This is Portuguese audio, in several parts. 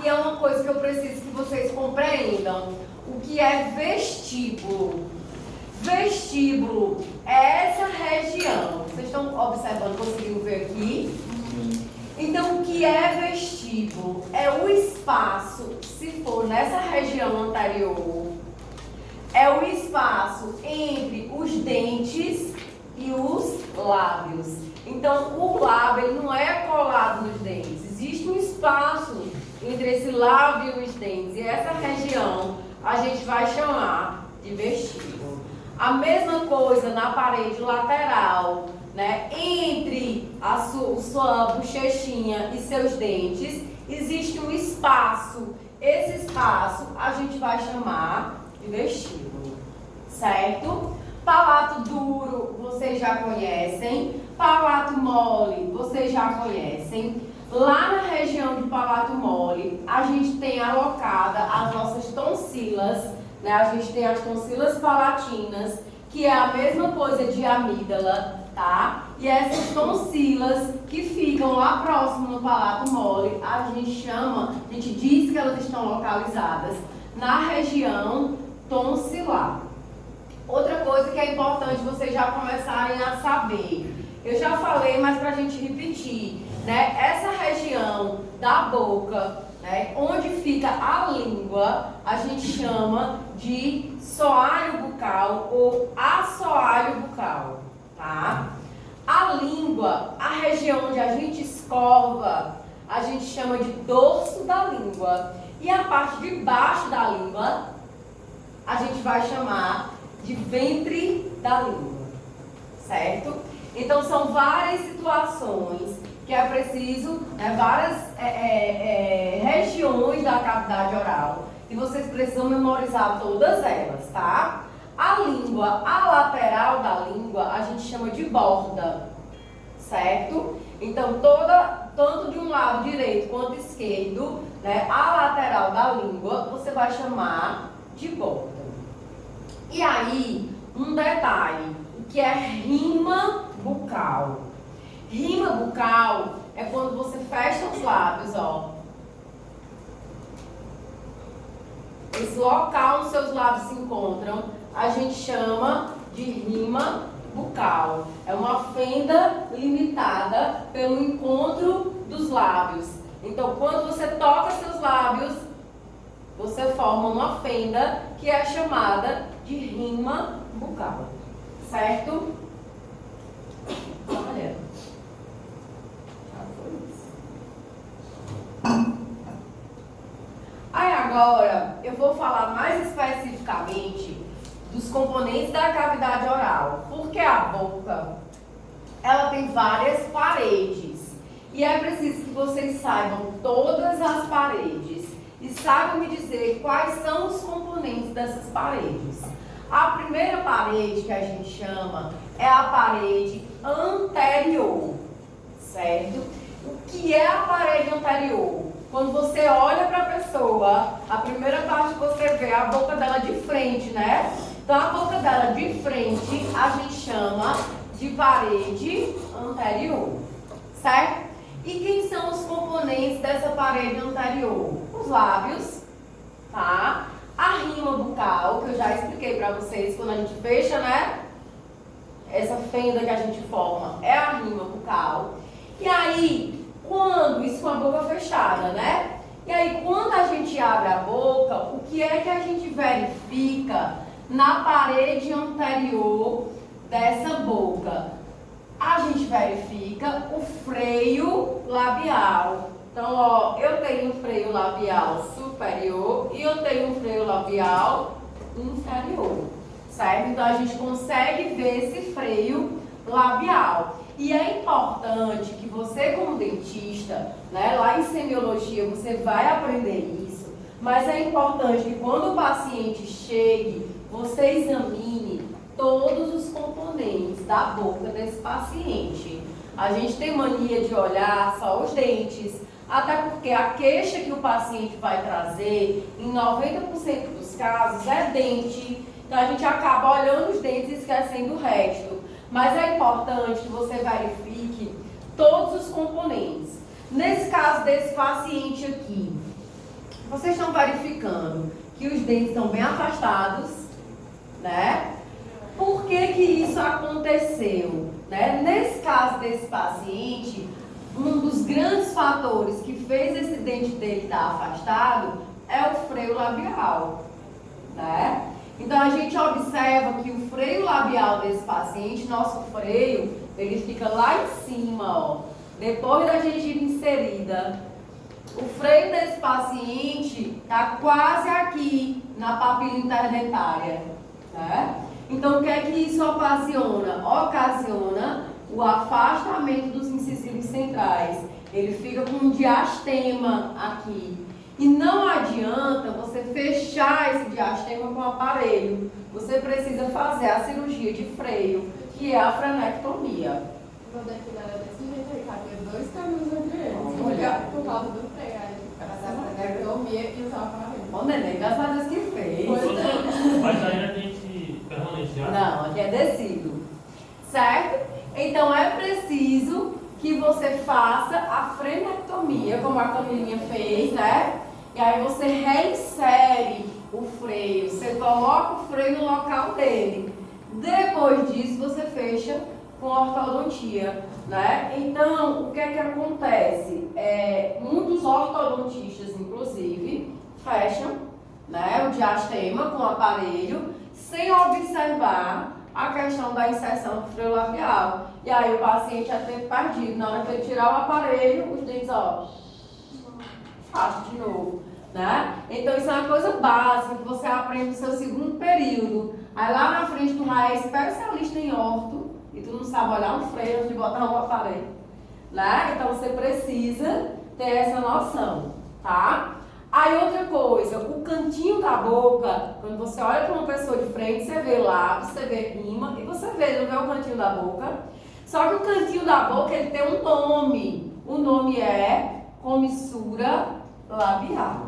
E é uma coisa que eu preciso que vocês compreendam. O que é vestíbulo? Vestíbulo é essa região. Vocês estão observando, conseguindo ver aqui? Então, o que é vestíbulo? É o espaço, se for nessa região anterior, é o espaço entre os dentes e os lábios. Então, o lábio ele não é colado nos dentes. Existe um espaço entre esse lábio e os dentes. E essa região a gente vai chamar de vestíbulo. A mesma coisa na parede lateral, né? Entre a sua bochechinha e seus dentes, existe um espaço. Esse espaço a gente vai chamar de vestíbulo, certo? Palato duro, vocês já conhecem. Palato mole, vocês já conhecem. Lá na região de palato mole, a gente tem alocada as nossas tonsilas, né? A gente tem as tonsilas palatinas, que é a mesma coisa de amígdala, tá? E essas tonsilas que ficam lá próximo no palato mole, a gente diz que elas estão localizadas na região tonsilar. Outra coisa que é importante vocês já começarem a saber, eu já falei, mas para a gente repetir, né? Essa região da boca, né, onde fica a língua, a gente chama de soalho bucal ou assoalho bucal, tá? A língua, a região onde a gente escova, a gente chama de dorso da língua. E a parte de baixo da língua, a gente vai chamar de ventre da língua, certo? Então, são várias situações que é preciso, né, várias regiões da cavidade oral, e vocês precisam memorizar todas elas, tá? A língua, a lateral da língua, a gente chama de borda, certo? Então, tanto de um lado direito quanto esquerdo, né, a lateral da língua, você vai chamar de borda. E aí, um detalhe, o que é rima bucal? Rima bucal é quando você fecha os lábios, ó. Esse local onde seus lábios se encontram, a gente chama de rima bucal. É uma fenda limitada pelo encontro dos lábios. Então, quando você toca seus lábios, você forma uma fenda que é chamada de rima bucal, certo? Olha, já foi isso. Aí agora eu vou falar mais especificamente dos componentes da cavidade oral, porque a boca ela tem várias paredes e é preciso que vocês saibam todas as paredes e saibam me dizer quais são os componentes dessas paredes. A primeira parede que a gente chama é a parede anterior, certo? O que é a parede anterior? Quando você olha para a pessoa, a primeira parte que você vê é a boca dela de frente, né? Então, a boca dela de frente, a gente chama de parede anterior, certo? E quem são os componentes dessa parede anterior? Os lábios, tá? A rima bucal, que eu já expliquei para vocês, quando a gente fecha, né? Essa fenda que a gente forma é a rima bucal. E aí, isso com a boca fechada, né? E aí, quando a gente abre a boca, o que é que a gente verifica na parede anterior dessa boca? A gente verifica o freio labial. Então, ó, eu tenho um freio labial superior e eu tenho um freio labial inferior, certo? Então, a gente consegue ver esse freio labial. E é importante que você, como dentista, né, lá em semiologia você vai aprender isso, mas é importante que quando o paciente chegue, você examine todos os componentes da boca desse paciente. A gente tem mania de olhar só os dentes, até porque a queixa que o paciente vai trazer, em 90% dos casos, é dente. Então a gente acaba olhando os dentes e esquecendo o resto. Mas é importante que você verifique todos os componentes. Nesse caso desse paciente aqui, vocês estão verificando que os dentes estão bem afastados, né? Por que que isso aconteceu? Né? Nesse caso desse paciente, um dos grandes fatores que fez esse dente dele estar afastado é o freio labial, né? Então a gente observa que o freio labial desse paciente, nosso freio, ele fica lá em cima, ó, depois da gengiva inserida. O freio desse paciente está quase aqui na papila interdentária, né? Então o que é que isso ocasiona? Ocasiona o afastamento dos incisivos centrais. Ele fica com um diastema aqui. E não adianta você fechar esse diastema com o aparelho. Você precisa fazer a cirurgia de freio, que é a frenectomia. Vou depilar desse jeito aí, cabia 2 caminhos entre eles. Por causa do freio, aí para fazer a frenectomia e usar o aparelho. Ô, neném, graças a Deus que fez. Mas aí a gente permanente, já? Não, aqui é descido. Certo? Então é preciso que você faça a frenectomia, como a Camilinha fez, né? E aí você reinsere o freio, você coloca o freio no local dele. Depois disso você fecha com ortodontia, né? Então, o que é que acontece? Muitos ortodontistas, inclusive, fecham, né, o diastema com o aparelho, sem observar a questão da inserção do freio labial. E aí o paciente é tempo perdido. Na hora que ele tirar o aparelho, os dentes, ó, fácil de novo, né? Então isso é uma coisa básica que você aprende no seu segundo período. Aí lá na frente tu é especialista em orto e tu não sabe olhar um freio antes de botar um aparelho, né? Então você precisa ter essa noção, tá? Aí outra coisa, o cantinho da boca, quando você olha para uma pessoa de frente, você vê lábio, você vê rima e você vê, não vê o cantinho da boca? Só que o cantinho da boca, ele tem um nome. O nome é comissura labial.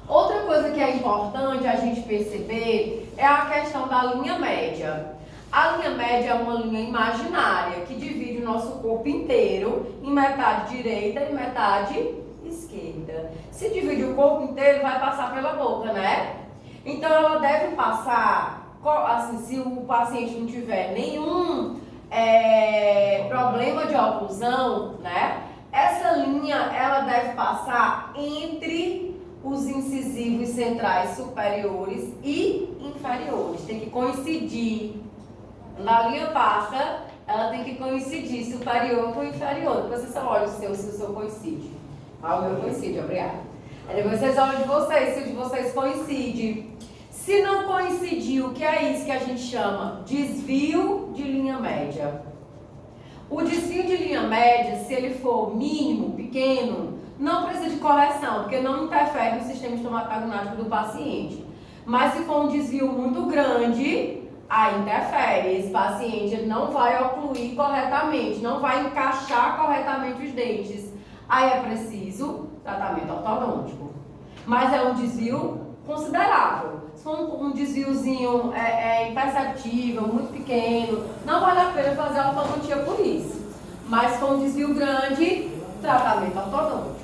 Outra coisa que é importante a gente perceber é a questão da linha média. A linha média é uma linha imaginária que divide o nosso corpo inteiro em metade direita e metade esquerda. Se divide o corpo inteiro, vai passar pela boca, né? Então ela deve passar, assim, se o paciente não tiver nenhum problema de oclusão, né? Essa linha, ela deve passar entre os incisivos centrais superiores e inferiores. Tem que coincidir. Quando a linha passa, ela tem que coincidir superior com inferior. Depois você só olha se o seu coincide. Ah, o meu coincide, obrigada. Aí depois vocês olham de vocês, se o de vocês coincide. Se não coincidir, o que é isso que a gente chama? Desvio de linha média. O desvio de linha média, se ele for mínimo, pequeno, não precisa de correção, porque não interfere no sistema estomatognático do paciente. Mas se for um desvio muito grande, aí interfere. Esse paciente ele não vai ocluir corretamente, não vai encaixar corretamente os dentes. Aí é preciso tratamento ortodôntico. Mas é um desvio considerável. Se for um desviozinho imperceptível, muito pequeno, não vale a pena fazer a ortodontia por isso. Mas se for um desvio grande, tratamento ortodôntico,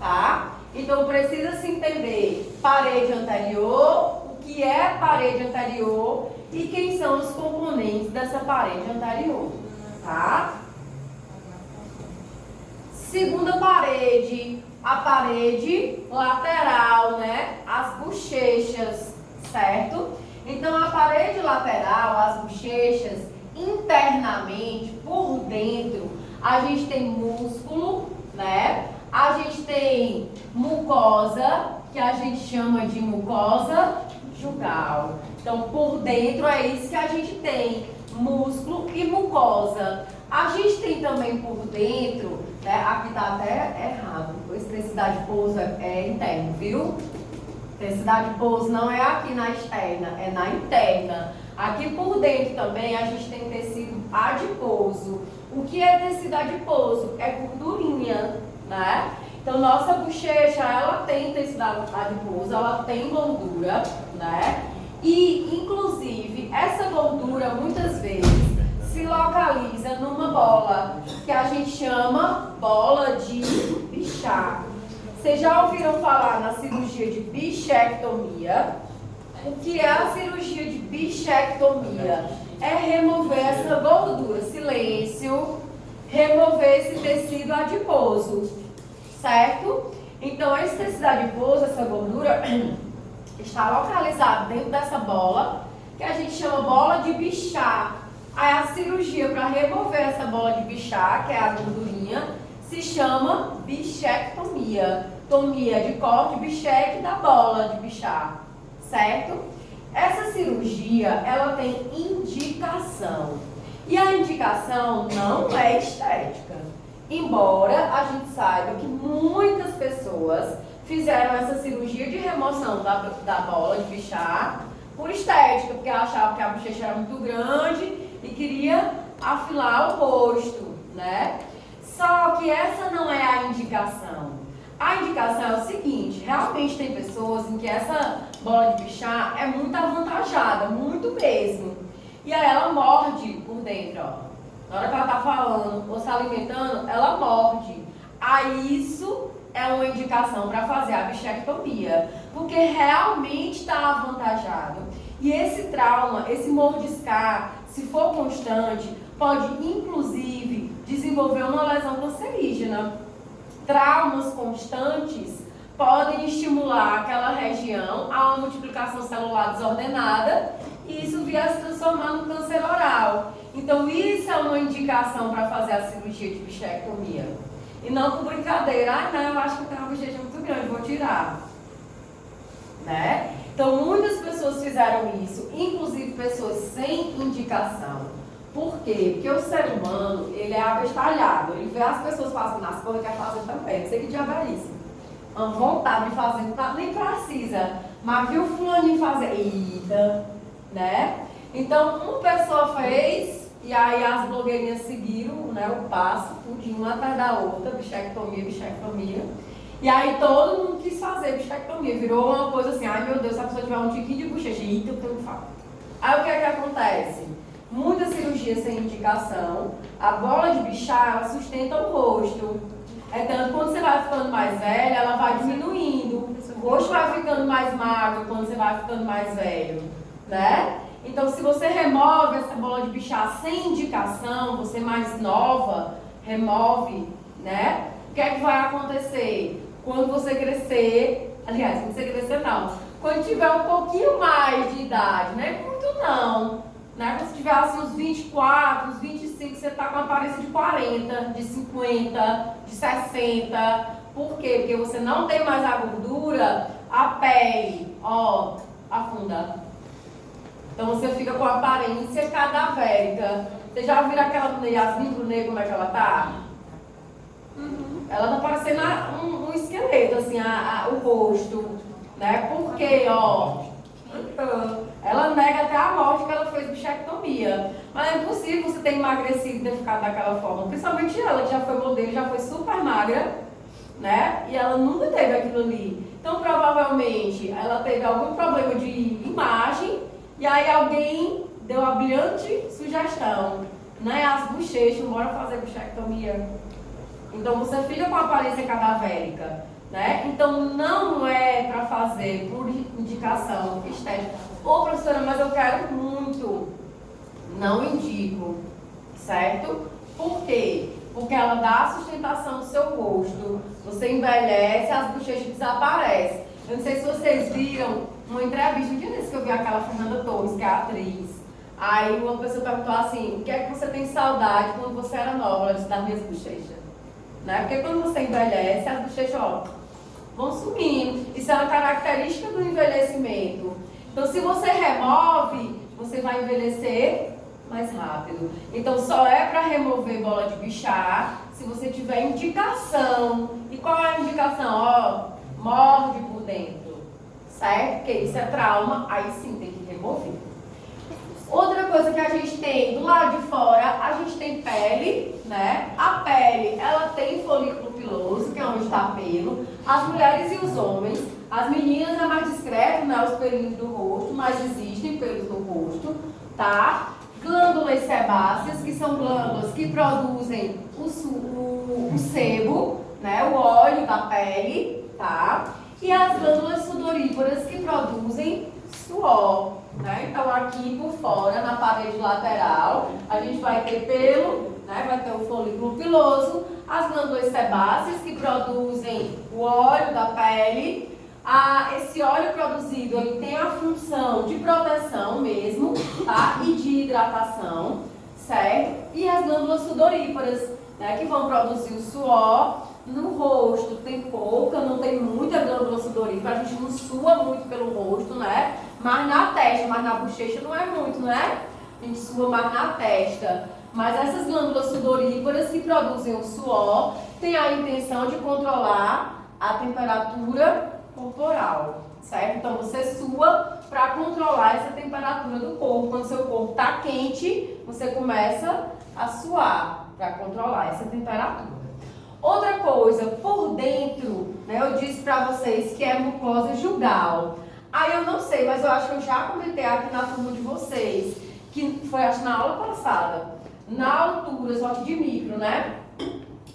tá? Então precisa se entender parede anterior, o que é parede anterior e quem são os componentes dessa parede anterior, tá? Segunda parede, a parede lateral, né? As bochechas, certo? Então, a parede lateral, as bochechas, internamente, por dentro, a gente tem músculo, né? A gente tem mucosa, que a gente chama de mucosa jugal. Então, por dentro é isso que a gente tem, músculo e mucosa. A gente tem também por dentro, né? Aqui tá até errado, pois densidade de pouso é interno, viu? Densidade de pouso não é aqui na externa, é na interna. Aqui por dentro também a gente tem tecido adiposo. O que é tecido adiposo? É gordurinha, né? Então nossa bochecha, ela tem tecido adiposo, ela tem gordura, né? E inclusive essa gordura muitas vezes se localiza numa bola que a gente chama bola de Bichat, Vocês já ouviram falar na cirurgia de bichectomia? O que é a cirurgia de bichectomia? É remover essa gordura, silêncio, remover esse tecido adiposo, certo? Então, esse tecido adiposo, essa gordura, está localizado dentro dessa bola, que a gente chama bola de Bichat. Aí a cirurgia para remover essa bola de Bichat, que é a gordurinha, se chama bichectomia. Tomia de corte, bichec da bola de Bichat, certo? Essa cirurgia, ela tem indicação. E a indicação não é estética. Embora a gente saiba que muitas pessoas fizeram essa cirurgia de remoção da bola de Bichat por estética, porque achavam que a bochecha era muito grande e queria afilar o rosto, né? Só que essa não é a indicação. A indicação é o seguinte, realmente tem pessoas em que essa bola de Bichat é muito avantajada, muito mesmo. E aí ela morde por dentro, ó. Na hora que ela tá falando ou se alimentando, ela morde. Aí isso é uma indicação para fazer a bichectomia, porque realmente está avantajado. E esse trauma, esse mordiscar, se for constante, pode inclusive desenvolver uma lesão cancerígena. Traumas constantes podem estimular aquela região a uma multiplicação celular desordenada e isso vier a se transformar no câncer oral. Então isso é uma indicação para fazer a cirurgia de bichectomia. E não por brincadeira, não, eu acho que eu tenho uma bochecha muito grande, vou tirar. Né? Então muitas pessoas fizeram isso, inclusive pessoas sem indicação. Por quê? Porque o ser humano, ele é abestalhado, ele vê as pessoas fazendo as coisas e quer fazer também. Não sei que diabo é isso. Uma vontade de fazer, nem precisa. Mas viu o fulaninho fazer, eita, né? Então uma pessoa fez, e aí as blogueirinhas seguiram, né, o passo, tudinho, uma atrás da outra, bichectomia, bichectomia. E aí todo mundo quis fazer bichectomia, virou uma coisa assim, ai meu Deus, se a pessoa tiver um tiquinho de bochecha, eita, eu tenho que fazer. Aí o que é que acontece? Muita cirurgia sem indicação, a bola de Bichat, ela sustenta o rosto. É tanto quando você vai ficando mais velha, ela vai diminuindo. O rosto vai ficando mais magro quando você vai ficando mais velho, né? Então, se você remove essa bola de Bichat sem indicação, você mais nova, remove, né? O que é que vai acontecer? Quando você crescer, aliás, quando você crescer não, quando tiver um pouquinho mais de idade, né? Muito não, né? Quando você tiver assim uns 24, uns 25, você tá com uma aparência de 40, de 50, de 60. Por quê? Porque você não tem mais a gordura, a pele, ó, afunda. Então você fica com a aparência cadavérica. Você já viu aquela Yasmin Brunet, como é que ela tá? Ela tá parecendo um esqueleto, assim, o rosto, né? Porque, ó, ela nega até a morte que ela fez bichectomia. Mas é impossível você ter emagrecido e ter ficado daquela forma. Principalmente ela, que já foi modelo, já foi super magra, né? E ela nunca teve aquilo ali. Então, provavelmente, ela teve algum problema de imagem. E aí alguém deu a brilhante sugestão, né? As bochechas, bora fazer bichectomia. Então você fica com a aparência cadavérica, né? Então não é para fazer por indicação estética. Ô professora, mas eu quero muito. Não indico, certo? Por quê? Porque ela dá sustentação do seu rosto. Você envelhece, as bochechas desaparecem. Eu não sei se vocês viram uma entrevista, um dia desse que eu vi aquela Fernanda Torres, que é a atriz. Aí uma pessoa perguntou assim, o que é que você tem saudade quando você era nova? Ela disse, das minhas bochechas. Né? Porque quando você envelhece, as bochechas, ó, vão sumindo. Isso é uma característica do envelhecimento. Então, se você remove, você vai envelhecer mais rápido. Então, só é para remover bola de Bichat se você tiver indicação. E qual é a indicação? Ó, morde por dentro, certo? Porque isso é trauma, aí sim tem que remover. Outra coisa que a gente tem do lado de fora, a gente tem pele, né? A pele, ela tem folículo piloso, que é onde está pelo. As mulheres e os homens, as meninas é mais discreto, né? Os pelinhos do rosto, mas existem pelos no rosto, tá? Glândulas sebáceas, que são glândulas que produzem o sebo, né? O óleo da pele, tá? as glândulas sudoríparas que produzem suor, né? Então aqui por fora, na parede lateral, a gente vai ter pelo, né? Vai ter o folículo piloso, as glândulas sebáceas que produzem o óleo da pele. Esse óleo produzido ele tem a função de proteção mesmo, tá? E de hidratação, certo? E as glândulas sudoríparas, né? Que vão produzir o suor. No rosto tem pouca, não tem muita glândula sudorípara, a gente não sua muito pelo rosto, né? Mas na testa, mas na bochecha não é muito, né? A gente sua mais na testa. Mas essas glândulas sudoríparas que produzem o suor têm a intenção de controlar a temperatura corporal, certo? Então você sua para controlar essa temperatura do corpo. Quando seu corpo está quente, você começa a suar para controlar essa temperatura. Outra coisa, por dentro, né, eu disse para vocês que é mucosa jugal. Aí eu não sei, mas eu acho que eu já comentei aqui na turma de vocês, que foi acho na aula passada, na altura, só que de micro, né?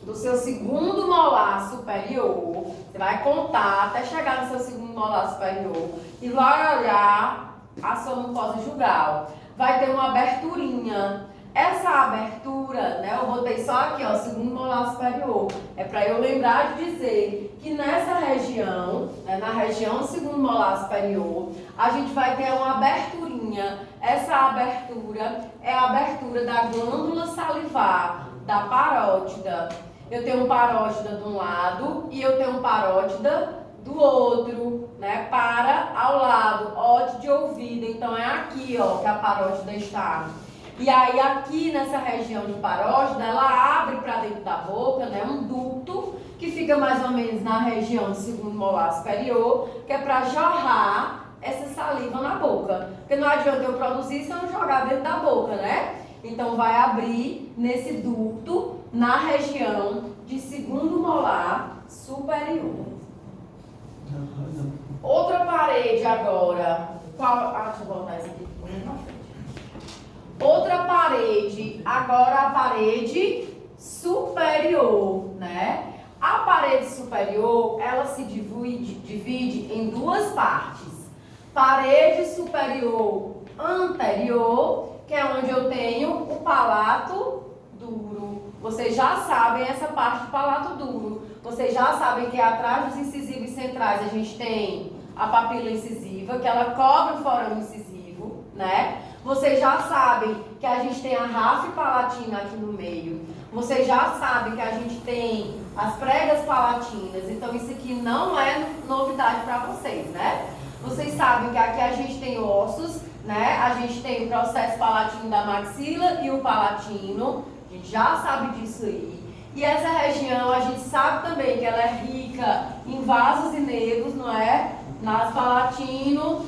Do seu segundo molar superior, você vai contar até chegar no seu segundo molar superior e vai olhar a sua mucosa jugal. Vai ter uma aberturinha. Essa abertura, né, eu botei só aqui, ó, segundo molar superior. É para eu lembrar de dizer que nessa região, né, na região segundo molar superior, a gente vai ter uma aberturinha. Essa abertura é a abertura da glândula salivar, da parótida. Eu tenho um parótida de um lado e eu tenho um parótida do outro, né, para ao lado, óteo de ouvido. Então é aqui, ó, que a parótida está. E aí aqui nessa região de parótida, ela abre para dentro da boca, né, um ducto que fica mais ou menos na região do segundo molar superior, que é para jorrar essa saliva na boca. Porque não adianta eu produzir se eu não jogar dentro da boca, né? Então vai abrir nesse ducto na região de segundo molar superior. Outra parede agora. Deixa eu voltar isso aqui. Outra parede, agora a parede superior, né? A parede superior, ela se divide em duas partes. Parede superior anterior, que é onde eu tenho o palato duro. Vocês já sabem essa parte do palato duro. Vocês já sabem que atrás dos incisivos centrais a gente tem a papila incisiva, que ela cobre o forame incisivo, né? Vocês já sabem que a gente tem a ráfia palatina aqui no meio. Vocês já sabem que a gente tem as pregas palatinas. Então isso aqui não é novidade para vocês, né? Vocês sabem que aqui a gente tem ossos, né? A gente tem o processo palatino da maxila e o palatino. A gente já sabe disso aí. E essa região a gente sabe também que ela é rica em vasos e nervos, não é? Nas palatino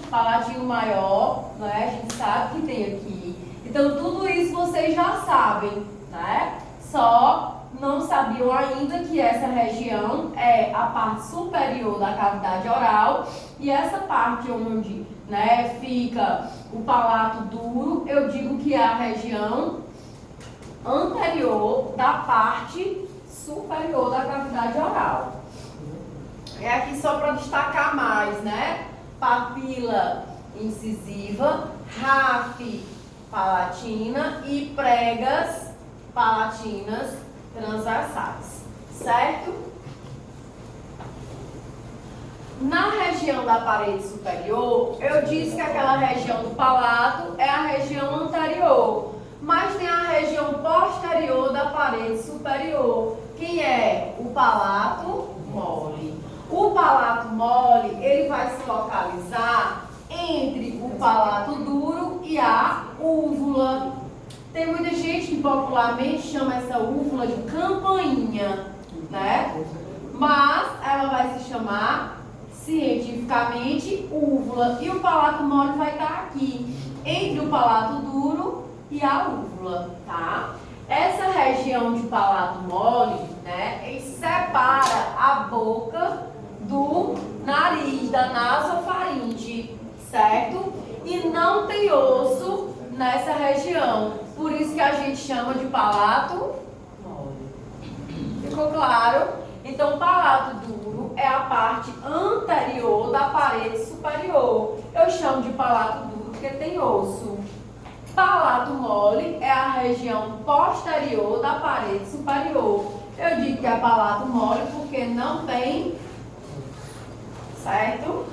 maior, né? A gente sabe que tem aqui. Então tudo isso vocês já sabem, né? Só não sabiam ainda que essa região é a parte superior da cavidade oral e essa parte onde, né, fica o palato duro, eu digo que é a região anterior da parte superior da cavidade oral. É aqui só para destacar mais, né? Papila incisiva, ráfia palatina e pregas palatinas transversais, certo? Na região da parede superior, eu disse que aquela região do palato é a região anterior, mas tem a região posterior da parede superior, que é o palato mole. O palato mole, ele vai se localizar entre o palato duro e a úvula. Tem muita gente que popularmente chama essa úvula de campainha, né? Mas ela vai se chamar cientificamente úvula. E o palato mole vai estar aqui, entre o palato duro e a úvula, tá? Essa região de palato mole, né, ele separa a boca do nariz, da nasofaringe, certo? E não tem osso nessa região, por isso que a gente chama de palato mole. Ficou claro? Então, palato duro é a parte anterior parede superior. Eu chamo de palato duro porque tem osso. Palato mole é a região posterior da parede superior. Eu digo que é palato mole porque não tem, certo?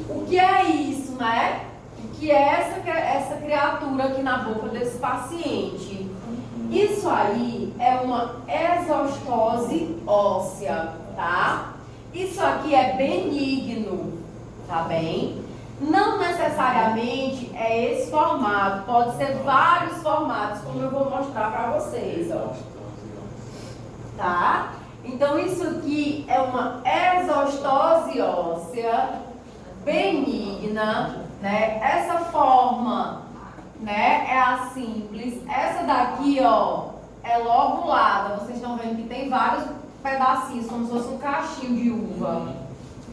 O que é isso, né? O que é essa criatura aqui na boca desse paciente? Isso aí é uma exostose óssea, tá? Isso aqui é benigno, tá bem? Não necessariamente é esse formato, pode ser vários formatos, como eu vou mostrar para vocês, ó. Tá? Então isso aqui é uma exostose óssea benigna, né? Essa forma, né, é a simples. Essa daqui, ó, é lobulada. Vocês estão vendo que tem vários pedacinhos, como se fosse um cachinho de uva,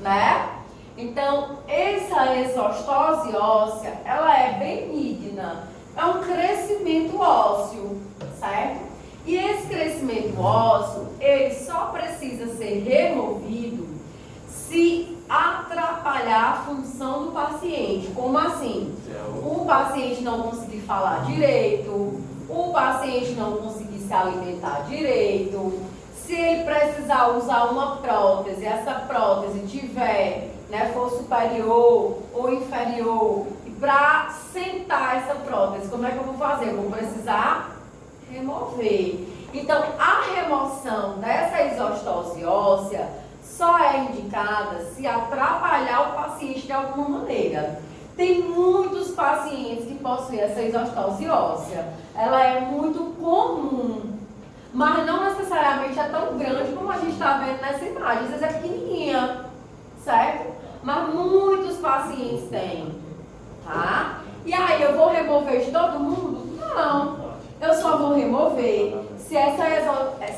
né? Então, essa exostose óssea, ela é benigna. É um crescimento ósseo, certo? E esse crescimento ósseo, ele só precisa ser removido se atrapalhar a função do paciente. Como assim? O paciente não conseguir falar direito, o paciente não conseguir se alimentar direito, se ele precisar usar uma prótese, essa prótese tiver, né, for superior ou inferior, e para sentar essa prótese, como é que eu vou fazer? Eu vou precisar remover. Então, a remoção dessa exostose óssea só é indicada se atrapalhar o paciente de alguma maneira. Tem muitos pacientes que possuem essa exostose óssea. Ela é muito comum, mas não necessariamente é tão grande como a gente está vendo nessa imagem. Às vezes é pequenininha, certo? Mas muitos pacientes têm, tá? E aí, eu vou remover de todo mundo? Não. Eu só vou remover se essa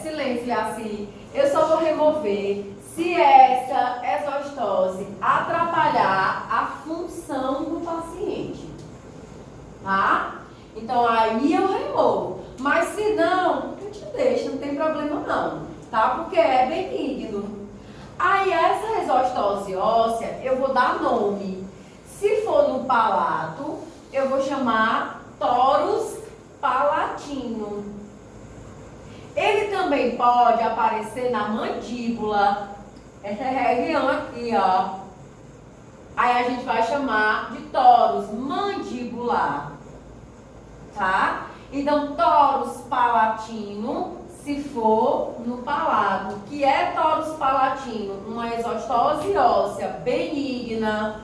silêncio, assim, eu só vou remover se essa exostose atrapalhar a função do paciente, tá? Então, aí eu removo. Mas se não, eu te deixo, não tem problema não, tá? Porque é benigno. Aí, essa exostose óssea, eu vou dar nome. Se for no palato, eu vou chamar torus palatino. Ele também pode aparecer na mandíbula. Essa região aqui, ó. Aí a gente vai chamar de torus mandibular. Tá? Então, torus palatino, se for no palato. Que é torus palatino? Uma exostose óssea benigna.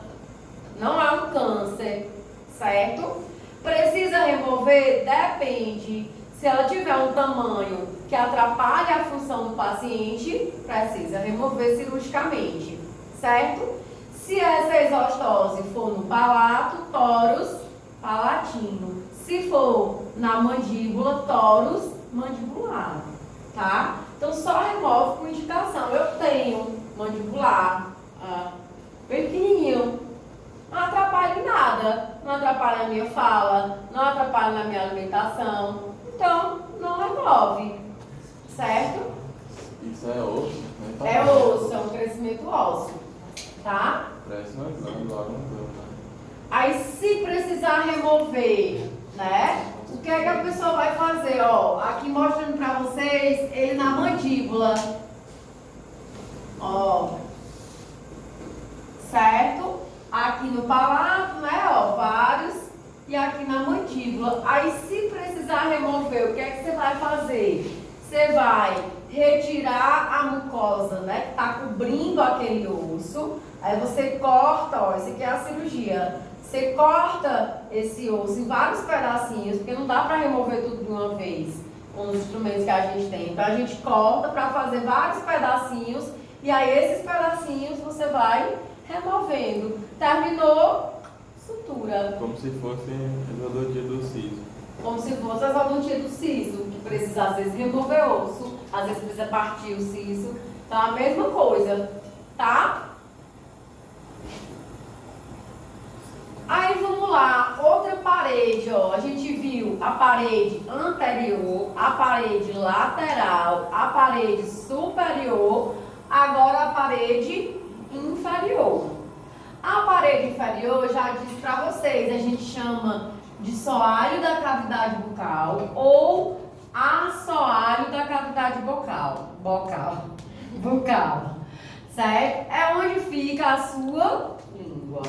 Não é um câncer, certo? Precisa remover? Depende. Se ela tiver um tamanho que atrapalha a função do paciente, precisa remover cirurgicamente, certo? Se essa exostose for no palato, torus palatino. Se for na mandíbula, torus mandibular, tá? Então, só remove com indicação. Eu tenho mandibular, bem pequenininho. Não atrapalha em nada. Não atrapalha na minha fala, não atrapalha na minha alimentação. Então, não remove, certo? Isso é osso, né? É osso, é um crescimento ósseo, tá? Parece uma glândula, né? Aí, se precisar remover, né? O que é que a pessoa vai fazer? Ó, aqui mostrando pra vocês, ele na mandíbula. Ó. Certo? Aqui no palato, né? Ó, vários. E aqui na mandíbula. Aí, se precisar remover, o que é que você vai fazer? Você vai retirar a mucosa, né? Que tá cobrindo aquele osso. Aí você corta, ó, isso aqui é a cirurgia. Você corta esse osso em vários pedacinhos, porque não dá para remover tudo de uma vez com os instrumentos que a gente tem. Então a gente corta para fazer vários pedacinhos e aí esses pedacinhos você vai removendo. Terminou, sutura. Como se fosse a exodontia do siso. Como se fosse a exodontia do siso, que precisa às vezes remover osso, às vezes precisa partir o siso. Então a mesma coisa, tá? Aí vamos lá, outra parede, ó. A gente viu a parede anterior, a parede lateral, a parede superior, agora a parede parede inferior. A parede inferior, eu já disse para vocês, a gente chama de soalho da cavidade bucal ou assoalho da cavidade bucal, certo? É onde fica a sua língua,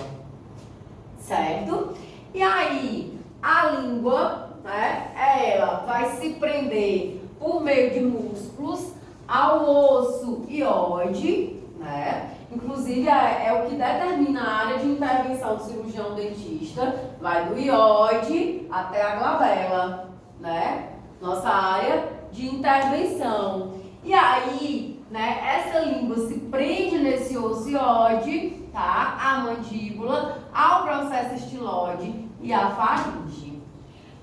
certo? E aí, a língua, né, ela vai se prender por meio de músculos ao osso iode, né? Inclusive, é o que determina a área de intervenção do cirurgião dentista, vai do iode até a glabela, né? Nossa área de intervenção. E aí, né, essa língua se prende nesse osso iode, tá? A mandíbula, ao processo estilode e a faringe.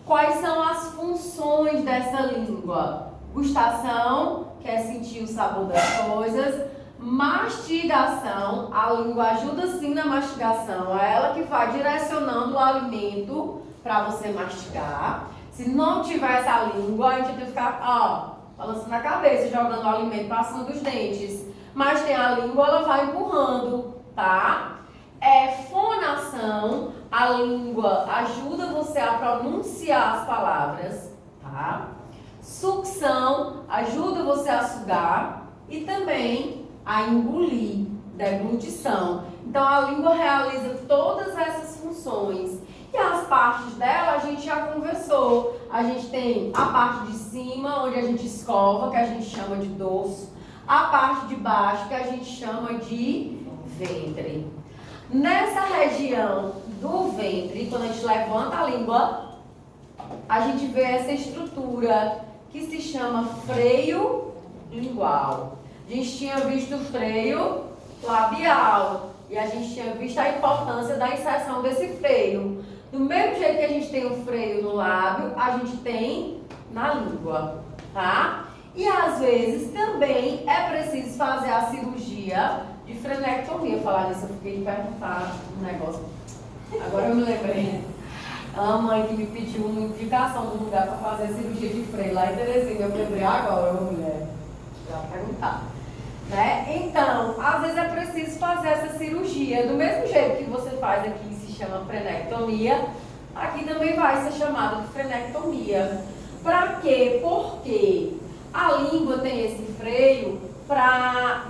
Quais são as funções dessa língua? Gustação, que é sentir o sabor das coisas. Mastigação, a língua ajuda sim na mastigação, é ela que vai direcionando o alimento para você mastigar. Se não tiver essa língua, a gente tem que ficar, balançando a cabeça, jogando o alimento para cima dos dentes. Mas tem a língua, ela vai empurrando, tá? Fonação, a língua ajuda você a pronunciar as palavras, tá? Sucção, ajuda você a sugar e também a engolir, deglutição. Então, a língua realiza todas essas funções. E as partes dela, a gente já conversou. A gente tem a parte de cima, onde a gente escova, que a gente chama de dorso. A parte de baixo, que a gente chama de ventre. Nessa região do ventre, quando a gente levanta a língua, a gente vê essa estrutura que se chama freio lingual. A gente tinha visto o freio labial e a gente tinha visto a importância da inserção desse freio. Do mesmo jeito que a gente tem o freio no lábio, a gente tem na língua, tá? E às vezes também é preciso fazer a cirurgia de frenectomia. Falar nisso, eu fiquei de perguntar um negócio. Agora eu me lembrei. A mãe que me pediu uma indicação do lugar para fazer a cirurgia de freio lá em Teresina. Eu lembrei agora, mulher. Já perguntar. Né? Então, às vezes é preciso fazer essa cirurgia. Do mesmo jeito que você faz aqui, se chama frenectomia, aqui também vai ser chamada de frenectomia. Para quê? Porque a língua tem esse freio para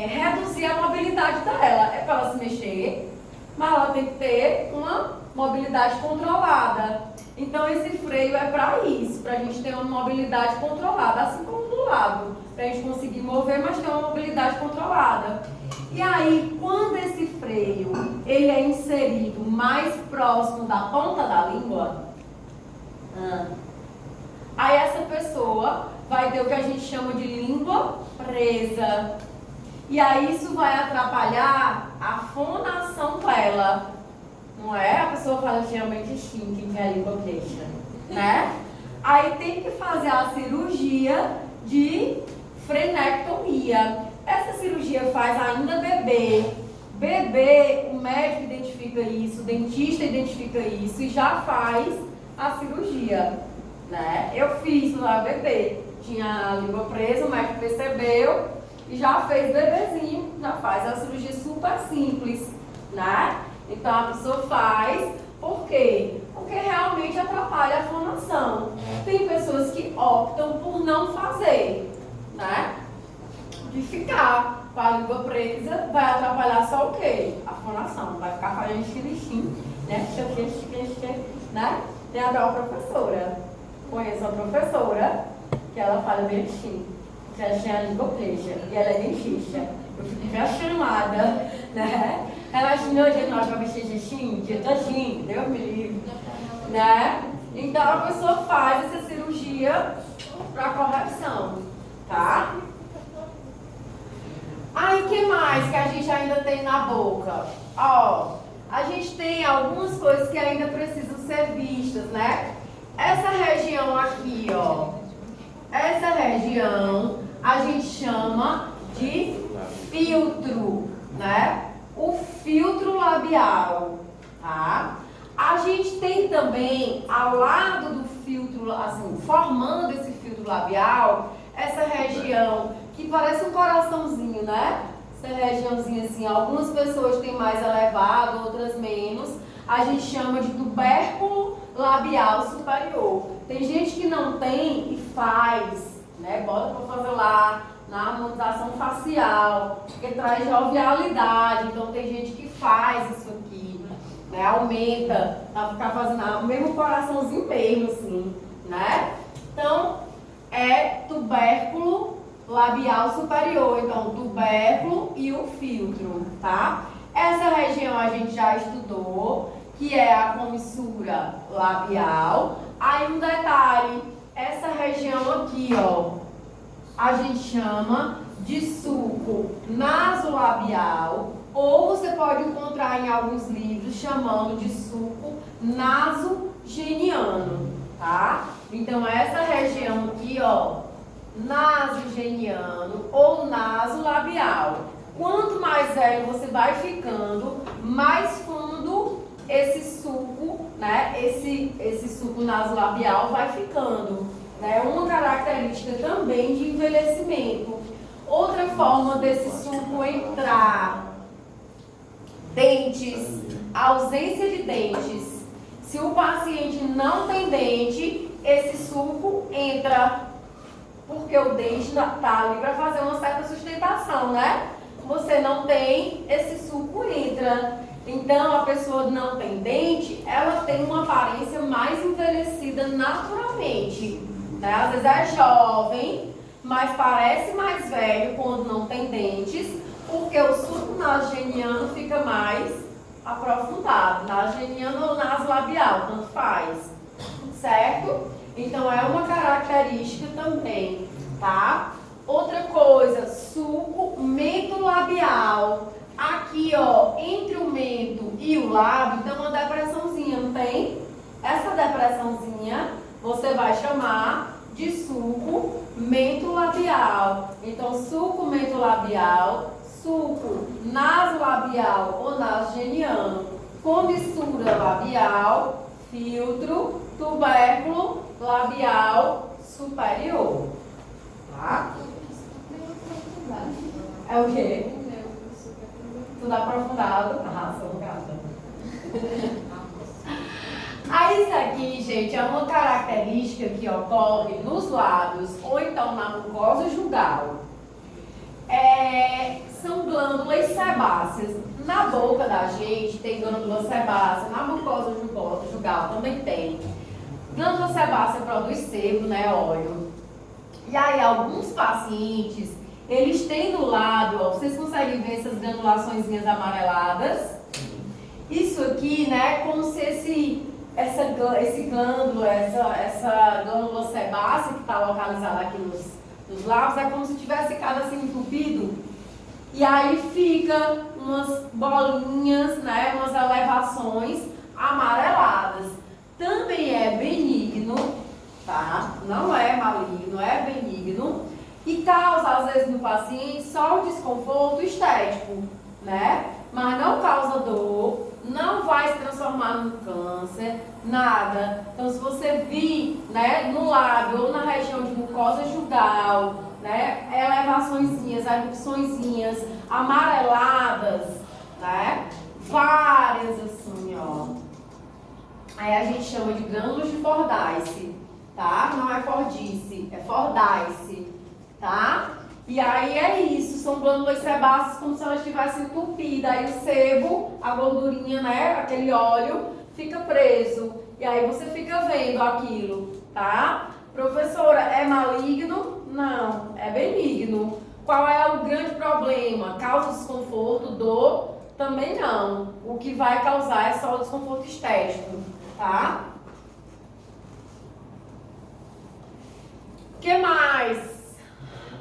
reduzir a mobilidade dela. É para ela se mexer, mas ela tem que ter uma mobilidade controlada. Então, esse freio é para isso, para a gente ter uma mobilidade controlada, assim como do lado, para a gente conseguir mover, mas ter uma mobilidade controlada. E aí, quando esse freio ele é inserido mais próximo da ponta da língua, aí essa pessoa vai ter o que a gente chama de língua presa. E aí isso vai atrapalhar a fonação dela. Não é? A pessoa fala geralmente assim, que é a língua presa, né? Aí tem que fazer a cirurgia de frenectomia. Essa cirurgia faz ainda bebê. Bebê, o médico identifica isso, o dentista identifica isso e já faz a cirurgia, né? Eu fiz lá bebê. Tinha a língua presa, o médico percebeu e já fez bebezinho, já faz. É uma cirurgia super simples, né? Então a pessoa faz, por quê? Porque realmente atrapalha a fonação. Tem pessoas que optam por não fazer, né? De ficar com a língua presa, vai atrapalhar só o quê? A fonação. Vai ficar fazendo xixi, né? Né? Tem até uma professora. Conheço uma professora que ela fala bem assim, que ela tem a língua presa e ela é dentista. Eu fiquei já chamada, né? Ela assinou de nós para vestir assim, dia todinho, Deus me livre, né? Então a pessoa faz essa cirurgia para correção, tá? Aí, o que mais que a gente ainda tem na boca? Ó, a gente tem algumas coisas que ainda precisam ser vistas, né? Essa região aqui, ó, essa região a gente chama de filtro, né? O filtro labial, tá? A gente tem também, ao lado do filtro, assim, formando esse filtro labial, essa região que parece um coraçãozinho, né? essa regiãozinha assim, algumas pessoas têm mais elevado, outras menos, a gente chama de tubérculo labial superior. Tem gente que não tem e faz, né? Bota para fazer lá na harmonização facial, porque traz jovialidade. Então tem gente que faz isso aqui, né? Aumenta, para ficar fazendo o mesmo coraçãozinho mesmo, assim, né? Então é tubérculo labial superior, então o tubérculo e o filtro, tá? Essa região a gente já estudou, que é a comissura labial. Aí um detalhe, essa região aqui, ó, a gente chama de sulco nasolabial, ou você pode encontrar em alguns livros chamando de sulco nasogeniano, tá? Então essa região aqui, ó, nasogeniano ou nasolabial. Quanto mais velho você vai ficando, mais fundo esse suco, né? Esse suco nasolabial vai ficando, né? Uma característica também de envelhecimento. Outra forma desse suco entrar: dentes, ausência de dentes. Se o paciente não tem dente, esse suco entra, porque o dente está ali para fazer uma certa sustentação, né? Você não tem, esse suco entra. Então, a pessoa não tem dente, ela tem uma aparência mais envelhecida naturalmente, né? Às vezes é jovem, mas parece mais velho quando não tem dentes, porque o suco nasogeniano fica mais aprofundado. Nasogeniano ou nasolabial, tanto faz, certo? Então, é uma característica também, tá? Outra coisa, suco mentolabial. Aqui, ó, entre o mento e o lábio tem uma depressãozinha, não tem? Essa depressãozinha você vai chamar de suco mentolabial. Então, suco mentolabial, suco nasolabial ou nasogeniano, comissura labial, filtro, tubérculo labial superior. Tá? É o quê? Tudo aprofundado. Sou gata. Aí isso aqui, gente, é uma característica que ocorre nos lábios ou então na mucosa jugal. São glândulas sebáceas. Na boca da gente tem glândula sebácea, na mucosa jugal também tem. Glândula sebácea produz sebo, né, óleo. E aí alguns pacientes, eles têm no lábio, ó, vocês conseguem ver essas granulaçõezinhas amareladas? Isso aqui, né, como se essa glândula sebácea que está localizada aqui nos lábios, é como se tivesse ficado assim entupido. E aí fica umas bolinhas, né, umas elevações amareladas. Também é benigno, tá? Não é maligno, é benigno. E causa, às vezes, no paciente só o desconforto estético, né? Mas não causa dor, não vai se transformar num câncer, nada. Então, se você vir, né, no lábio ou na região de mucosa jugal, né, elevaçõezinhas, erupçõezinhas amareladas, né? Várias assim, ó. Aí a gente chama de glândulos de Fordyce, tá? Não é Fordyce, é Fordyce, tá? E aí é isso, são glândulas sebáceas como se elas estivessem entupidas. Aí o sebo, a gordurinha, né, aquele óleo, fica preso. E aí você fica vendo aquilo, tá? Professora, é maligno? Não, é benigno. Qual é o grande problema? Causa desconforto, dor? Também não. O que vai causar é só o desconforto estético, tá? O que mais?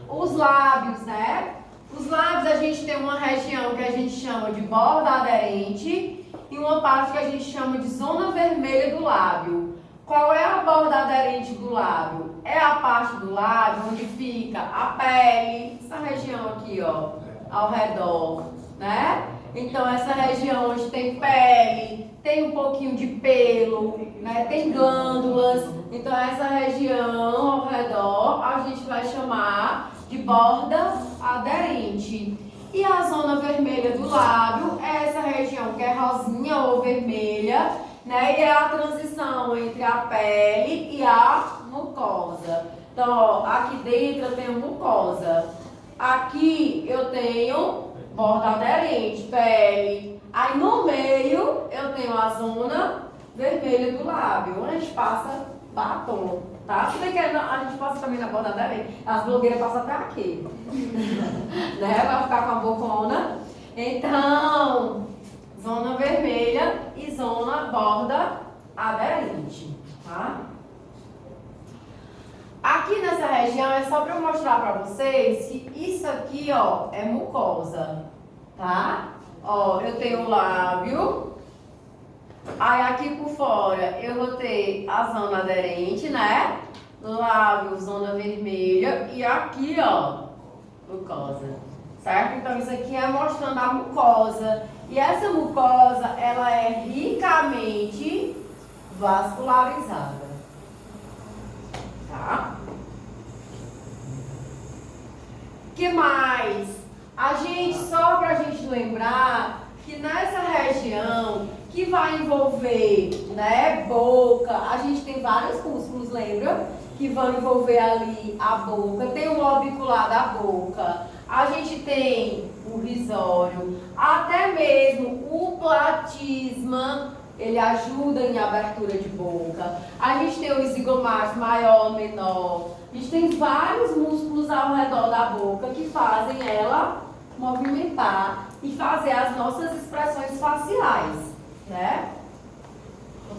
Os lábios, né? Os lábios a gente tem uma região que a gente chama de borda aderente e uma parte que a gente chama de zona vermelha do lábio. Qual é a borda aderente do lábio? É a parte do lábio onde fica a pele, essa região aqui, ó, ao redor, né? Então essa região onde tem pele, tem um pouquinho de pelo, né? Tem glândulas. Então essa região ao redor a gente vai chamar de borda aderente. E a zona vermelha do lábio é essa região que é rosinha ou vermelha, né? E é a transição entre a pele e a mucosa. Então, ó, aqui dentro eu tenho mucosa. Aqui eu tenho borda aderente, pele. Aí no meio eu tenho a zona vermelha do lábio, onde a gente passa batom, tá? Se bem que a gente passa também na borda aderente. As blogueiras passam até aqui. Né? Vai ficar com a bocona. Então, zona vermelha e zona borda aderente, tá? Aqui nessa região é só para eu mostrar para vocês que isso aqui, ó, é mucosa, tá? Ó, eu tenho o lábio, aí aqui por fora eu vou ter a zona aderente, né? Lábio, zona vermelha e aqui, ó, mucosa, certo? Então isso aqui é mostrando a mucosa e essa mucosa, ela é ricamente vascularizada. Tá? Que mais? Só pra gente lembrar que nessa região que vai envolver, né, boca, a gente tem vários músculos, lembra? Que vão envolver ali a boca, tem o orbicular da boca, a gente tem o risório, até mesmo o platisma. Ele ajuda em abertura de boca. A gente tem o zigomático maior, menor. A gente tem vários músculos ao redor da boca que fazem ela movimentar e fazer as nossas expressões faciais, né?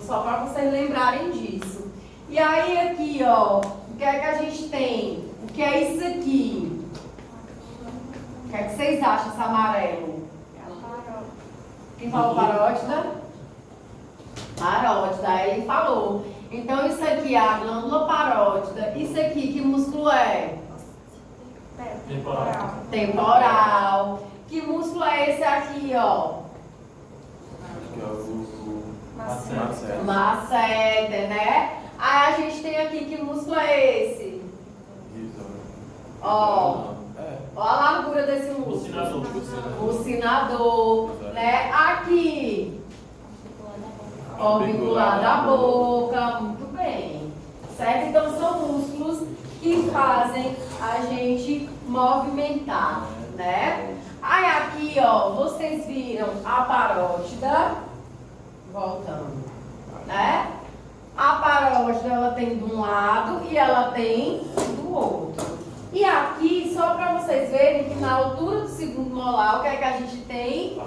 Só para vocês lembrarem disso. E aí aqui, ó, o que é que a gente tem? O que é isso aqui? O que é que vocês acham esse amarelo? Quem falou parótida? Parótida, aí ele falou. Então isso aqui é a glândula parótida. Isso aqui, que músculo é? Temporal. Temporal. Que músculo é esse aqui, ó? Acho que é o Masseter. Masseter, né? Aí a gente tem aqui, que músculo é esse? Ó. Ó a largura desse músculo. Bucinador, né? Aqui. Orbicular da boca, muito bem, certo? Então são músculos que fazem a gente movimentar, né? Aí aqui, ó, vocês viram a parótida, voltando, né? A parótida, ela tem de um lado e ela tem do outro. E aqui, só para vocês verem que na altura do segundo molar, o que é que a gente tem?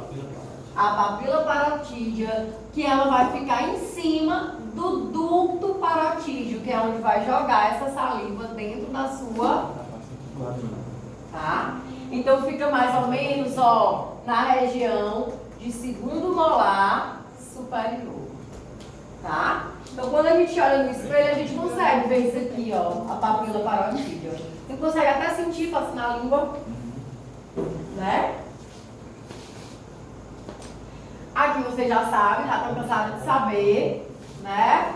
A papila parotídea, que ela vai ficar em cima do ducto parotídeo, que é onde vai jogar essa saliva dentro da sua, tá? Então fica mais ou menos, ó, na região de segundo molar superior, tá? Então quando a gente olha no espelho, a gente consegue ver isso aqui, ó, a papila parotídea. Você consegue até sentir, passar na língua, né? Aqui vocês já sabem, já estão cansados de saber, né?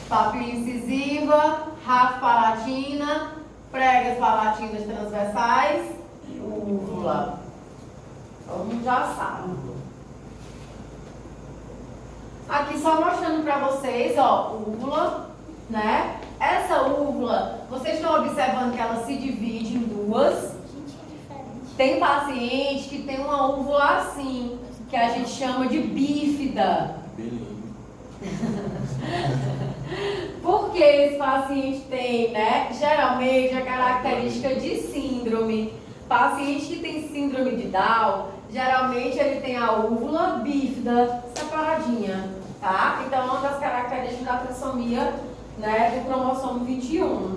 Papila incisiva, rafo palatina, pregas palatinas transversais, úvula. Todo mundo já sabe. Aqui só mostrando para vocês, ó, úvula, né? Essa úvula, vocês estão observando que ela se divide em duas. Tem paciente que tem uma úvula assim, que a gente chama de bífida. Porque esse paciente tem, né, geralmente a característica de síndrome. Paciente que tem síndrome de Down, geralmente ele tem a úvula bífida separadinha, tá? Então é uma das características da trissomia, né, do cromossomo 21.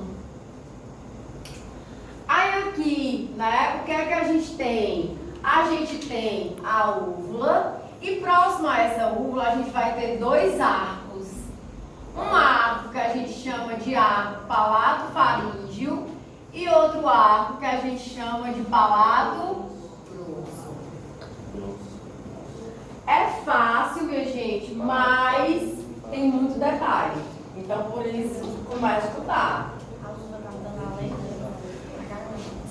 Aí aqui, né, o que é que a gente tem? A gente tem a úvula e próximo a essa úvula a gente vai ter dois arcos. Um arco que a gente chama de arco palato-faríngeo e outro arco que a gente chama de palato grosso. É fácil, minha gente, mas tem muito detalhe. Então por isso, começa a estudar.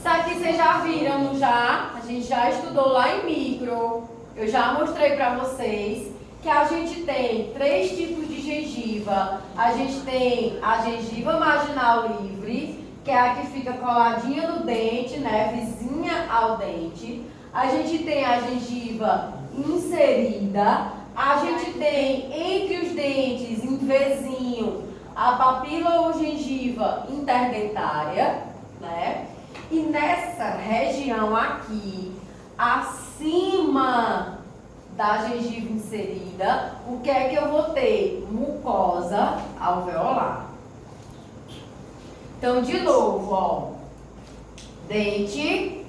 Isso aqui vocês já viram, não já? A gente já estudou lá em micro. Eu já mostrei para vocês que a gente tem 3 tipos de gengiva. A gente tem a gengiva marginal livre, que é a que fica coladinha no dente, né, vizinha ao dente. A gente tem a gengiva inserida. A gente tem entre os dentes, em vizinho, a papila ou gengiva interdentária, né? E nessa região aqui, acima da gengiva inserida, o que é que eu vou ter? Mucosa alveolar. Então, de novo, ó, dente,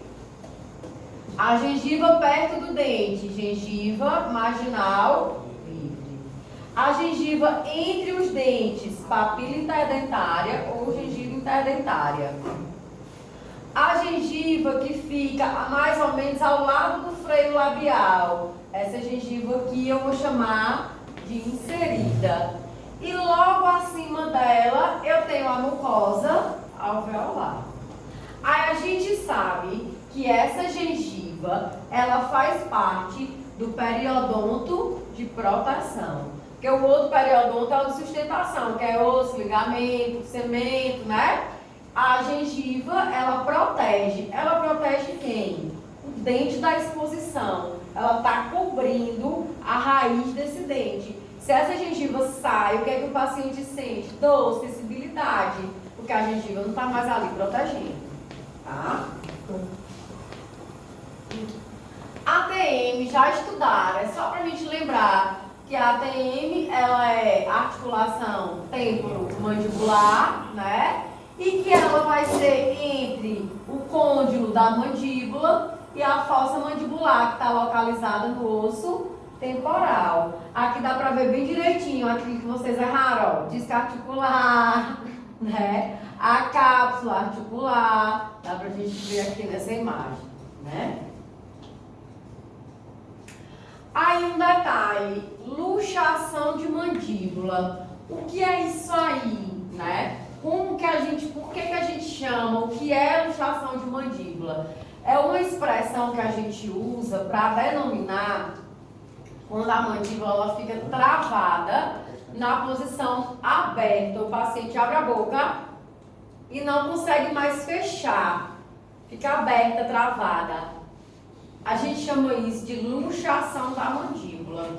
a gengiva perto do dente, gengiva marginal livre. A gengiva entre os dentes, papila interdentária ou gengiva interdentária. A gengiva que fica mais ou menos ao lado do freio labial, essa gengiva aqui eu vou chamar de inserida. E logo acima dela eu tenho a mucosa alveolar. Aí a gente sabe que essa gengiva, ela faz parte do periodonto de proteção. Porque o outro periodonto é o de sustentação, que é osso, ligamento, cemento, né? A gengiva, ela protege. Ela protege quem? O dente da exposição. Ela está cobrindo a raiz desse dente. Se essa gengiva sai, o que é que o paciente sente? Dor, sensibilidade. Porque a gengiva não está mais ali protegendo. Tá? ATM, já estudaram. É só para a gente lembrar que a ATM, ela é articulação temporomandibular, né? E que ela vai ser entre o côndilo da mandíbula e a fossa mandibular, que está localizada no osso temporal. Aqui dá para ver bem direitinho aquilo que vocês erraram, ó, disco articular, né? A cápsula articular, dá para a gente ver aqui nessa imagem, né? Aí um detalhe, luxação de mandíbula. O que é isso aí, né? Por que a gente chama? O que é luxação de mandíbula? É uma expressão que a gente usa para denominar quando a mandíbula ela fica travada na posição aberta. O paciente abre a boca e não consegue mais fechar. Fica aberta, travada. A gente chama isso de luxação da mandíbula.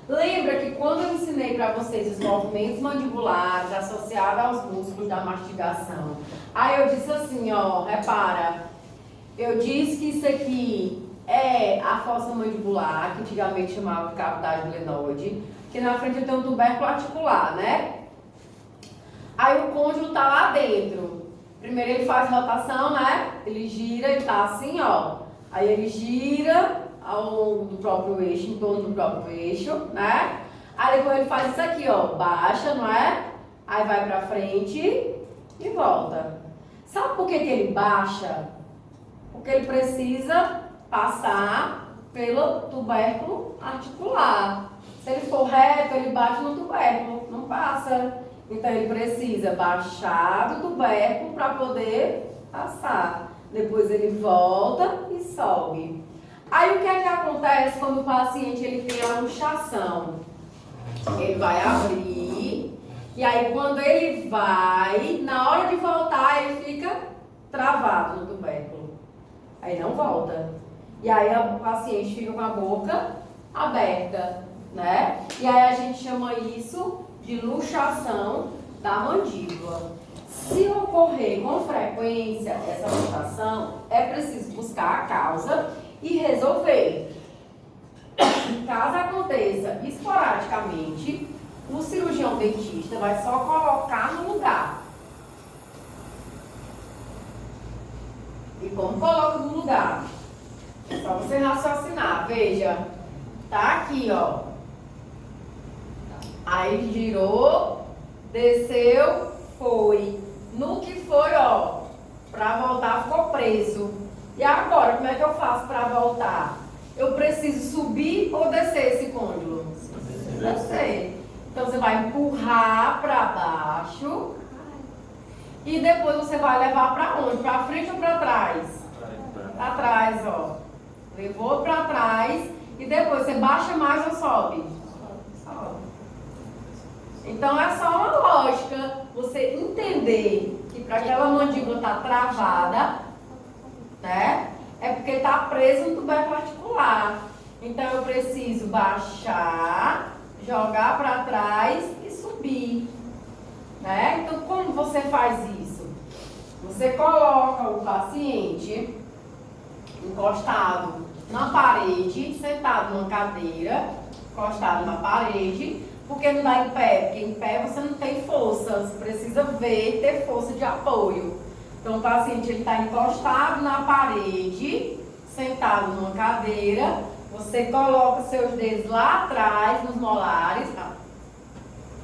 Lembra que quando eu ensinei para vocês os movimentos mandibulares associados aos músculos da mastigação, aí eu disse assim, ó, repara, eu disse que isso aqui é a fossa mandibular, que antigamente chamava de cavidade glenoide, que na frente eu tenho um tubérculo articular, né? Aí o côndilo tá lá dentro. Primeiro ele faz rotação, né? Ele gira, ele tá assim, ó. Aí ele gira ao longo do próprio eixo, em torno do próprio eixo, né? Aí depois ele faz isso aqui, ó, baixa, não é? Aí vai pra frente e volta. Sabe por que ele baixa? Porque ele precisa passar pelo tubérculo articular. Se ele for reto, ele bate no tubérculo, não passa. Então ele precisa baixar do tubérculo para poder passar. Depois ele volta e sobe. Aí o que é que acontece quando o paciente ele tem a luxação? Ele vai abrir e aí quando ele vai, na hora de voltar ele fica travado no tubérculo. Aí não volta. E aí o paciente fica com a boca aberta, né? E aí a gente chama isso de luxação da mandíbula. Se ocorrer com frequência essa luxação, é preciso buscar a causa e resolver. Caso aconteça esporadicamente, o cirurgião dentista vai só colocar no lugar. E como coloca no lugar? É só você raciocinar. Veja, tá aqui, ó. Aí girou, desceu, foi. No que foi, ó, pra voltar ficou preso. E agora, como é que eu faço para voltar? Eu preciso subir ou descer esse côndilo? Descer. Então, você vai empurrar para baixo. E depois você vai levar para onde? Para frente ou para trás? Pra trás, ó. Levou pra trás e depois você baixa mais ou sobe? Sobe. Então é só uma lógica você entender que para aquela mandíbula estar travada, né? É porque está preso no tubérculo articular. Então eu preciso baixar, jogar para trás e subir, né? Então como você faz isso? Você coloca o paciente encostado na parede, sentado numa cadeira, encostado na parede. Por que não dá em pé? Porque em pé você não tem força, você precisa ver e ter força de apoio. Então o paciente está encostado na parede, sentado numa cadeira, você coloca seus dedos lá atrás, nos molares,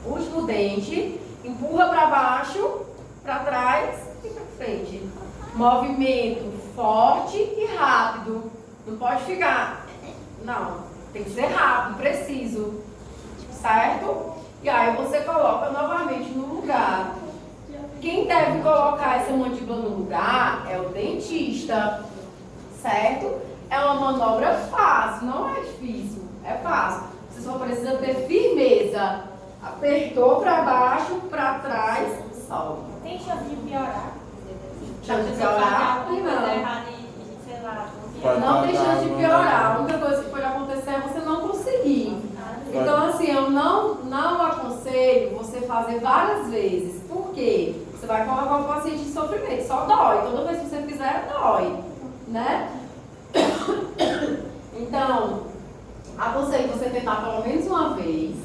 último dente, empurra para baixo, para trás e para frente. Movimento forte e rápido. Não pode ficar. Não, tem que ser rápido, preciso. Certo? E aí você coloca novamente no lugar. Quem deve colocar essa mandíbula no lugar é o dentista. Certo? É uma manobra fácil, não é difícil. É fácil. Você só precisa ter firmeza. Apertou para baixo, para trás, sobe. Tem chance de piorar? Chance de piorar? Não. Não tem chance de piorar. A única coisa que pode acontecer é você não conseguir. Então, assim, eu não aconselho você fazer várias vezes. Por quê? Você vai colocar o paciente em sofrimento. Só dói. Toda vez que você fizer, dói. Né? Então, aconselho você tentar pelo menos uma vez.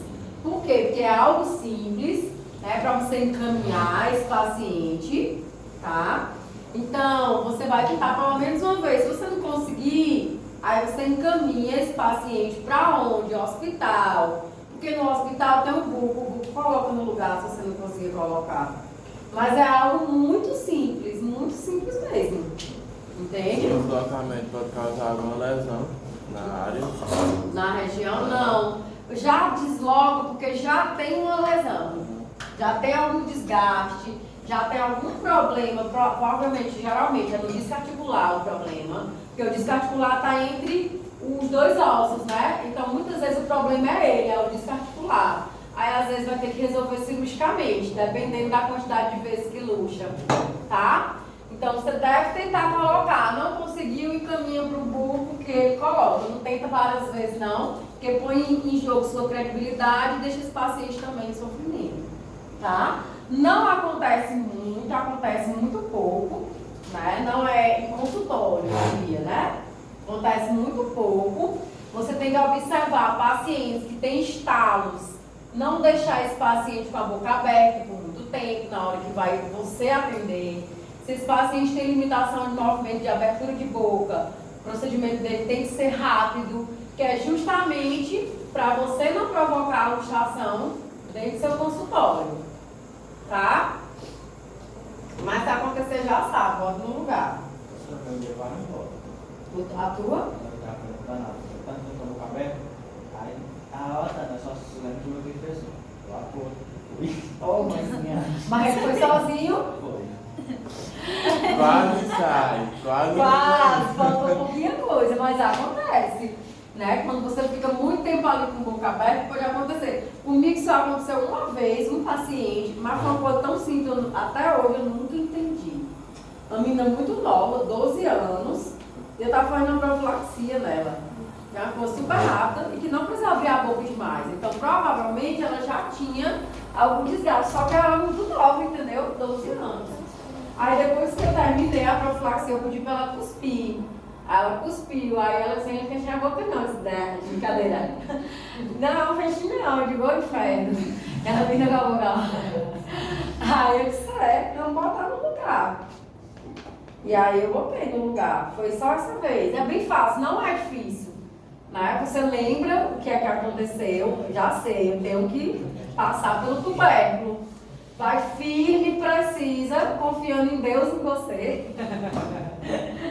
Por quê? Porque é algo simples, né? Para você encaminhar esse paciente, tá? Então, você vai tentar pelo menos uma vez. Se você não conseguir, aí você encaminha esse paciente para onde? Hospital. Porque no hospital tem um buco coloca no lugar se você não conseguir colocar. Mas é algo muito simples mesmo. Entende? O deslocamento pode causar alguma lesão na área? Na região, não. Já desloca porque já tem uma lesão. Já tem algum desgaste. Já tem algum problema, provavelmente, geralmente, é no disco articular o problema, porque o disco articular está entre os dois ossos, né? Então, muitas vezes o problema é ele, é o disco articular. Aí, às vezes, vai ter que resolver cirurgicamente, dependendo da quantidade de vezes que luxa, tá? Então, você deve tentar colocar. Não conseguiu, encaminha para o burro que ele coloca. Não tenta várias vezes, não, porque põe em jogo sua credibilidade e deixa esse paciente também em sofrimento, tá? Não acontece muito pouco, né? Não é em consultório, né? Acontece muito pouco. Você tem que observar pacientes que têm estalos, não deixar esse paciente com a boca aberta por muito tempo, na hora que vai você atender. Se esse paciente tem limitação de movimento, de abertura de boca, o procedimento dele tem que ser rápido, que é justamente para você não provocar a luxação dentro do seu consultório. Tá? Mas se acontecer já sabe, bota no lugar. A tua? Mas foi sozinho? Quase sai, quase. Faltou pouquinha coisa, mas acontece. Né? Quando você fica muito tempo ali com a boca aberta, pode acontecer. Comigo isso aconteceu uma vez, um paciente, mas foi uma coisa tão simples, até hoje eu nunca entendi. Uma menina muito nova, 12 anos, e eu estava fazendo uma profilaxia nela. Que é uma coisa super rápida e que não precisa abrir a boca demais. Então, provavelmente, ela já tinha algum desgaste, só que ela era muito nova, entendeu? 12 anos. Aí, depois que eu terminei a profilaxia, eu pedi para ela cuspir. Aí ela cuspiu, aí ela assim, não fechei a boca não, isso daí, de brincadeira. Não, fechei não, eu digo, ô inferno. Ela vem na boca. Aí eu disse, vamos botar no lugar. E aí eu botei no lugar, foi só essa vez. É bem fácil, não é difícil. Né? Você lembra o que é que aconteceu, já sei, eu tenho que passar pelo tubérculo. Vai firme, precisa, confiando em Deus e em você.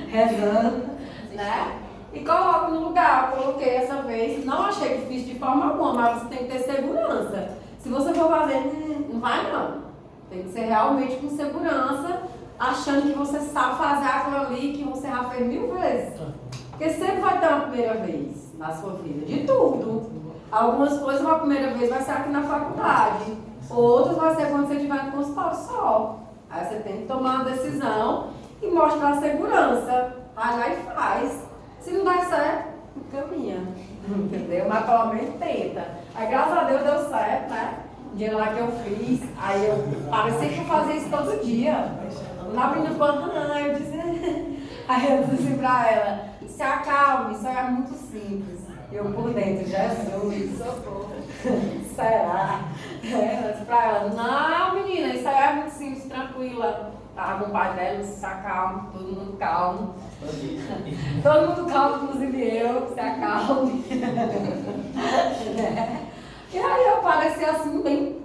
Rezando. Né? E coloca no lugar. Eu coloquei essa vez, não achei difícil de forma alguma, mas você tem que ter segurança. Se você for fazer, não vai não. Tem que ser realmente com segurança, achando que você sabe fazer aquilo ali que você já fez 1000 vezes. Porque sempre vai ter uma primeira vez na sua vida, de tudo. Algumas coisas, uma primeira vez vai ser aqui na faculdade, outras vai ser quando você estiver no consultório só. Aí você tem que tomar uma decisão e mostrar segurança. Aí lá e faz. Se não der certo, caminha. Entendeu? Mas pelo menos tenta. Aí graças a Deus deu certo, né? O dia lá que eu fiz, aí eu parecia que eu fazia isso todo dia. Na menina falando, eu disse. Aí eu disse assim pra ela, se acalme, isso aí é muito simples. Eu por dentro, Jesus, socorro. Será? Eu disse pra ela, não menina, isso aí é muito simples, tranquila. Tava com o pai dela, se acalme, todo mundo calmo. Todo mundo calmo, inclusive eu, se acalme. E aí eu parecia assim, bem,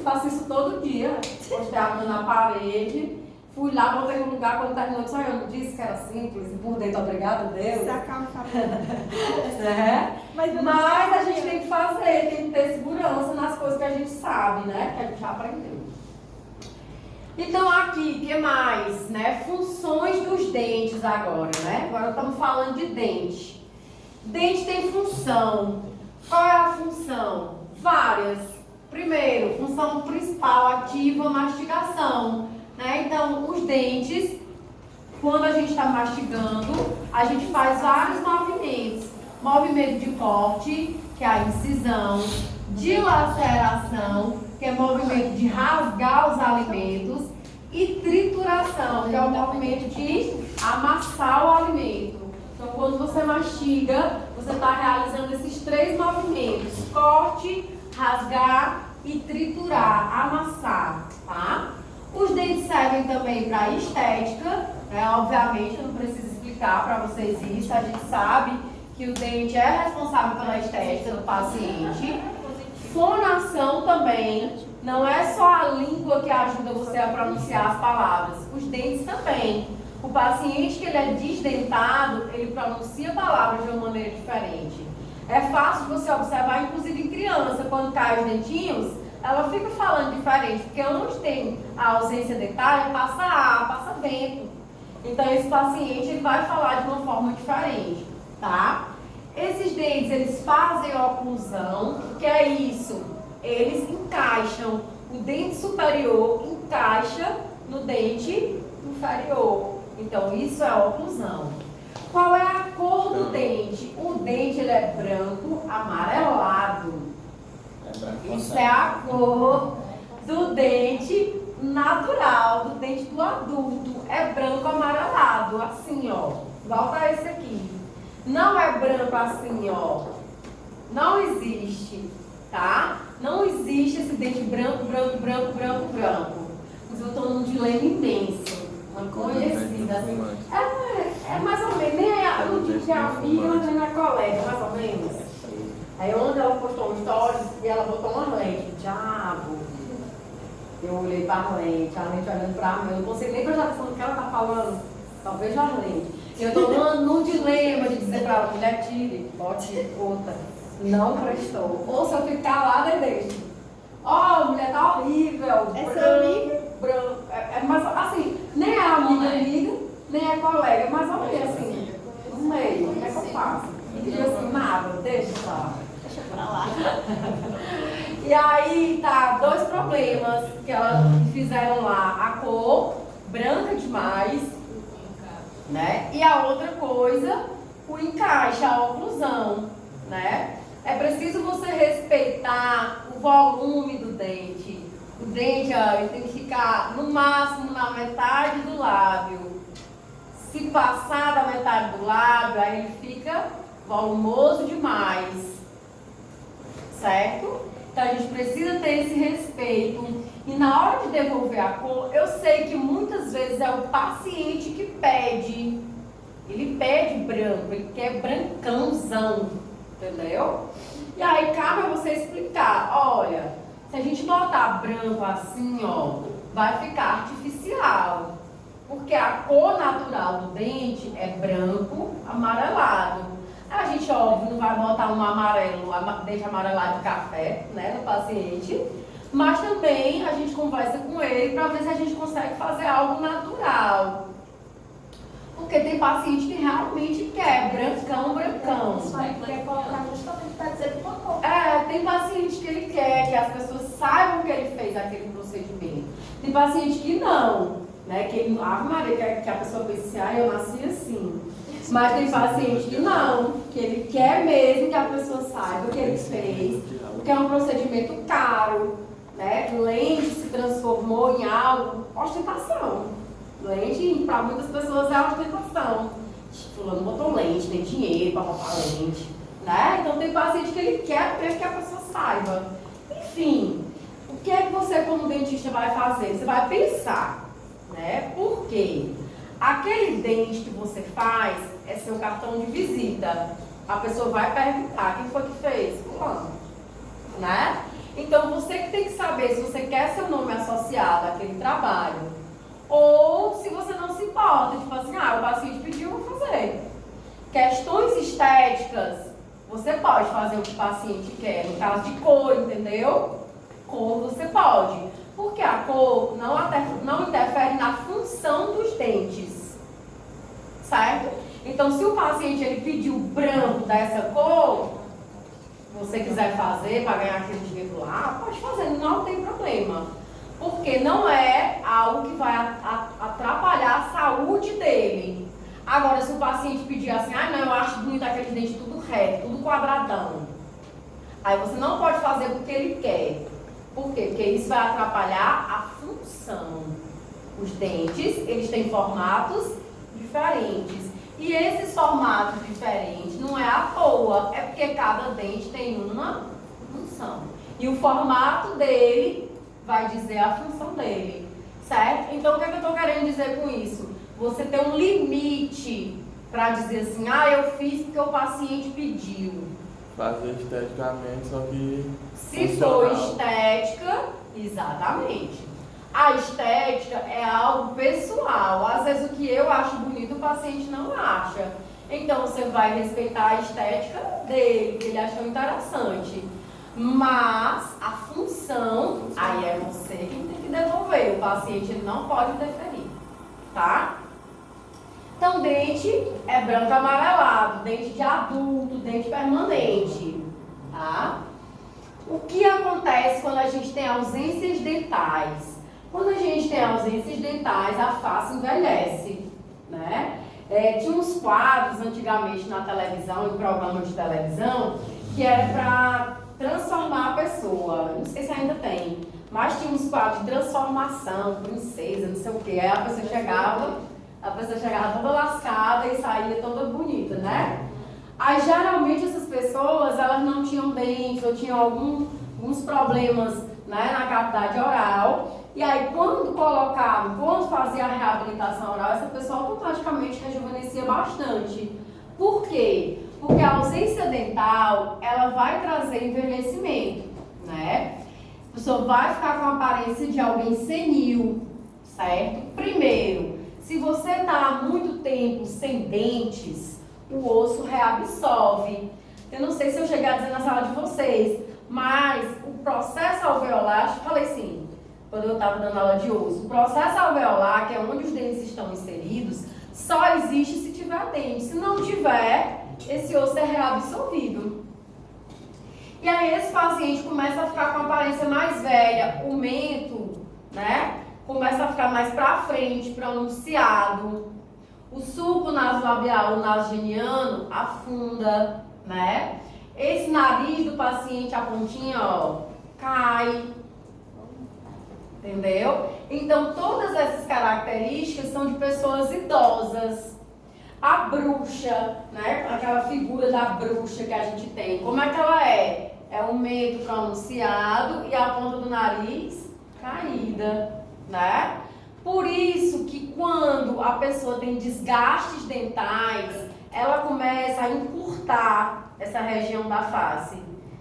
faço isso todo dia. Postei a mão na parede, fui lá, botei no lugar, quando terminou, só eu não disse que era simples, e por dentro, obrigado a Deus. Se acalma, família. Mas a gente tem que fazer, tem que ter segurança nas coisas que a gente sabe, né? Que a gente já aprendeu. Então aqui, o que mais? Né? Funções dos dentes agora, né? Agora estamos falando de dente. Dente tem função. Qual é a função? Várias. Primeiro, função principal, ativa, mastigação. Né? Então, os dentes, quando a gente está mastigando, a gente faz vários movimentos. Movimento de corte, que é a incisão, dilaceração, que é o movimento de rasgar os alimentos, e trituração, que é o movimento de amassar o alimento. Então, quando você mastiga, você está realizando esses 3 movimentos: corte, rasgar e triturar, amassar, tá? Os dentes servem também para estética, né? Obviamente, eu não preciso explicar para vocês isso, a gente sabe que o dente é responsável pela estética do paciente. Fonação também, não é só a língua que ajuda você a pronunciar as palavras, os dentes também. O paciente que ele é desdentado, ele pronuncia palavras de uma maneira diferente. É fácil você observar, inclusive em criança, quando cai os dentinhos, ela fica falando diferente, porque onde tem a ausência dentária, passa ar, passa vento. Então esse paciente ele vai falar de uma forma diferente, tá? Esses dentes, eles fazem oclusão. O que é isso? Eles encaixam. O dente superior encaixa no dente inferior. Então, isso é oclusão. Qual é a cor do dente? O dente, ele é branco amarelado. Isso é a cor do dente natural, do dente do adulto. É branco amarelado, assim, ó. Volta esse aqui. Não é branco assim, ó. Não existe, tá? Não existe esse dente branco. Mas eu tô num dilema imenso. Uma conhecida assim. É mais ou menos, nem é, eu não digo que é amiga, mas nem é colega, mais ou menos. Aí ontem ela postou um stories e ela botou uma lente. Diabo. Eu olhei para a lente olhando para mim. Eu não consigo nem prestar atenção no que ela tá falando. Só vejo a lente. Eu estou num dilema de dizer para ela, mulher, tire, bote outra. Não prestou. Ou se eu ficar calada, eu deixo. Ó, mulher, tá horrível. É seu amigo? Branco. É mais assim, nem é amiga, nem é colega, mas olha assim, no meio, o que é que eu faço? E diz assim, nada, deixa lá. Deixa pra lá. E aí, tá, 2 problemas que elas fizeram lá. A cor, branca demais, né? E a outra coisa, o encaixe, a oclusão, né? É preciso você respeitar o volume do dente. O dente, ó, ele tem que ficar no máximo na metade do lábio. Se passar da metade do lábio, aí ele fica volumoso demais, certo? Então a gente precisa ter esse respeito. E na hora de devolver a cor, eu sei que muitas vezes é o paciente que pede. Ele pede branco, ele quer brancãozão, entendeu? E aí cabe a você explicar, olha, se a gente botar branco assim, ó, vai ficar artificial. Porque a cor natural do dente é branco amarelado. A gente, óbvio, não vai botar um amarelo, dente amarelado de café, né, no paciente. Mas também a gente conversa com ele para ver se a gente consegue fazer algo natural. Porque tem paciente que realmente quer brancão. Isso aí quer colocar justamente para dizer que tocou. Tem paciente que ele quer que as pessoas saibam que ele fez aquele procedimento. Tem paciente que não, né? Que ele, Ave Maria, que a pessoa pensa assim, eu nasci assim. Mas tem paciente que não, que ele quer mesmo que a pessoa saiba o que ele fez, porque é um procedimento caro, né? Lente se transformou em algo, ostentação. Lente, para muitas pessoas, é ostentação. Fulano botou lente, tem dinheiro para botar lente, né? Então tem paciente que ele quer mesmo que a pessoa saiba. Enfim, o que é que você como dentista vai fazer? Você vai pensar, né? Por quê? Aquele dente que você faz é seu cartão de visita. A pessoa vai perguntar, quem foi que fez? Fulano, né? Então você que tem que saber se você quer seu nome associado àquele trabalho. Ou se você não se importa, tipo assim, o paciente pediu, eu vou fazer. Questões estéticas, você pode fazer o que o paciente quer. No caso de cor, entendeu? Cor você pode. Porque a cor não interfere na função dos dentes. Certo? Então, se o paciente ele pediu branco dessa cor, você quiser fazer para ganhar aquele dinheiro lá, pode fazer, não tem problema. Porque não é algo que vai atrapalhar a saúde dele. Agora, se o paciente pedir assim, não, eu acho bonito aquele dente tudo reto, tudo quadradão. Aí você não pode fazer porque ele quer. Por quê? Porque isso vai atrapalhar a função. Os dentes, eles têm formatos diferentes. E esses formatos diferentes não é à toa, é porque cada dente tem uma função. E o formato dele vai dizer a função dele, certo? Então, o que é que eu estou querendo dizer com isso? Você tem um limite para dizer assim, eu fiz porque o paciente pediu. Fazer esteticamente, só que se for estética, exatamente. A estética é algo pessoal. Às vezes o que eu acho bonito, o paciente não acha. Então, você vai respeitar a estética dele, que ele achou interessante. Mas a função, aí é você quem tem que devolver. O paciente ele não pode interferir, tá? Então, dente é branco amarelado, dente de adulto, dente permanente, tá? O que acontece quando a gente tem ausências dentais? Quando a gente tem ausências dentais, a face envelhece, né? Tinha uns quadros antigamente na televisão, em programas de televisão, que era para transformar a pessoa. Não sei se ainda tem, mas tinha uns quadros de transformação, princesa, não sei o que. Aí a pessoa chegava toda lascada e saía toda bonita, né? Aí geralmente essas pessoas, elas não tinham dentes ou tinham alguns problemas, né, na cavidade oral. E aí quando fazia a reabilitação oral, essa pessoa automaticamente rejuvenescia bastante. Por quê? Porque a ausência dental, ela vai trazer envelhecimento, né? A pessoa vai ficar com a aparência de alguém senil, certo? Primeiro, se você está há muito tempo sem dentes, o osso reabsorve. Eu não sei se eu cheguei a dizer na sala de vocês, mas o processo alveolar, eu falei assim, quando eu estava dando aula de osso, o processo alveolar, que é onde os dentes estão inseridos, só existe se tiver dente. Se não tiver, esse osso é reabsorvido. E aí esse paciente começa a ficar com a aparência mais velha, o mento, né? Começa a ficar mais para frente, pronunciado. O sulco nasolabial, o nasogeniano, afunda, né? Esse nariz do paciente, a pontinha, cai. Entendeu? Então, todas essas características são de pessoas idosas. A bruxa, né? Aquela figura da bruxa que a gente tem, como é que ela é? É um mento pronunciado e a ponta do nariz caída, né? Por isso que quando a pessoa tem desgastes dentais, ela começa a encurtar essa região da face,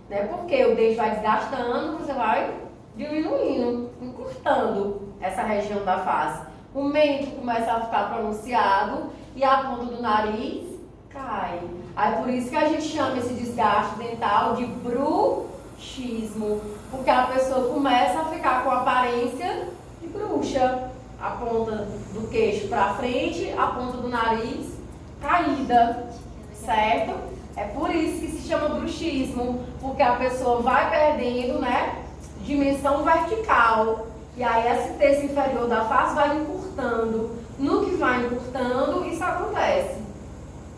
né? Porque o dente vai desgastando, você vai diminuindo, encurtando essa região da face. O mento começa a ficar pronunciado e a ponta do nariz cai. Aí por isso que a gente chama esse desgaste dental de bruxismo. bruxismo, porque a pessoa começa a ficar com a aparência de bruxa. A ponta do queixo para frente, a ponta do nariz caída, certo? É por isso que se chama bruxismo, porque a pessoa vai perdendo, né, dimensão vertical. E aí esse terço inferior da face vai encurtando. No que vai encurtando, isso acontece.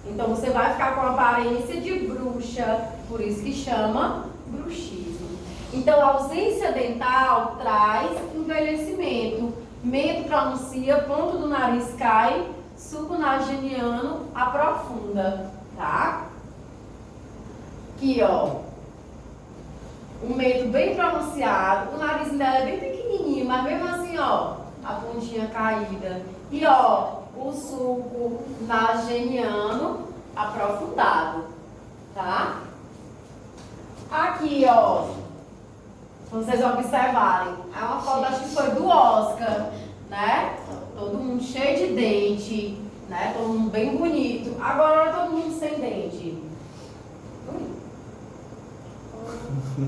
Então você vai ficar com a aparência de bruxa, por isso que chama bruxismo. Então a ausência dental traz envelhecimento. Mento pronuncia, ponto do nariz cai, suco nasogeniano aprofunda, tá? Aqui, ó. O mento bem pronunciado, o nariz dela é bem pequenininho, mas mesmo assim, ó, a pontinha caída. E, ó, o suco nasogeniano aprofundado, tá? Aqui, ó. Se vocês observarem, é uma foto, acho que foi do Oscar, né? Todo mundo cheio de dente, né? Todo mundo bem bonito. Agora todo mundo sem dente.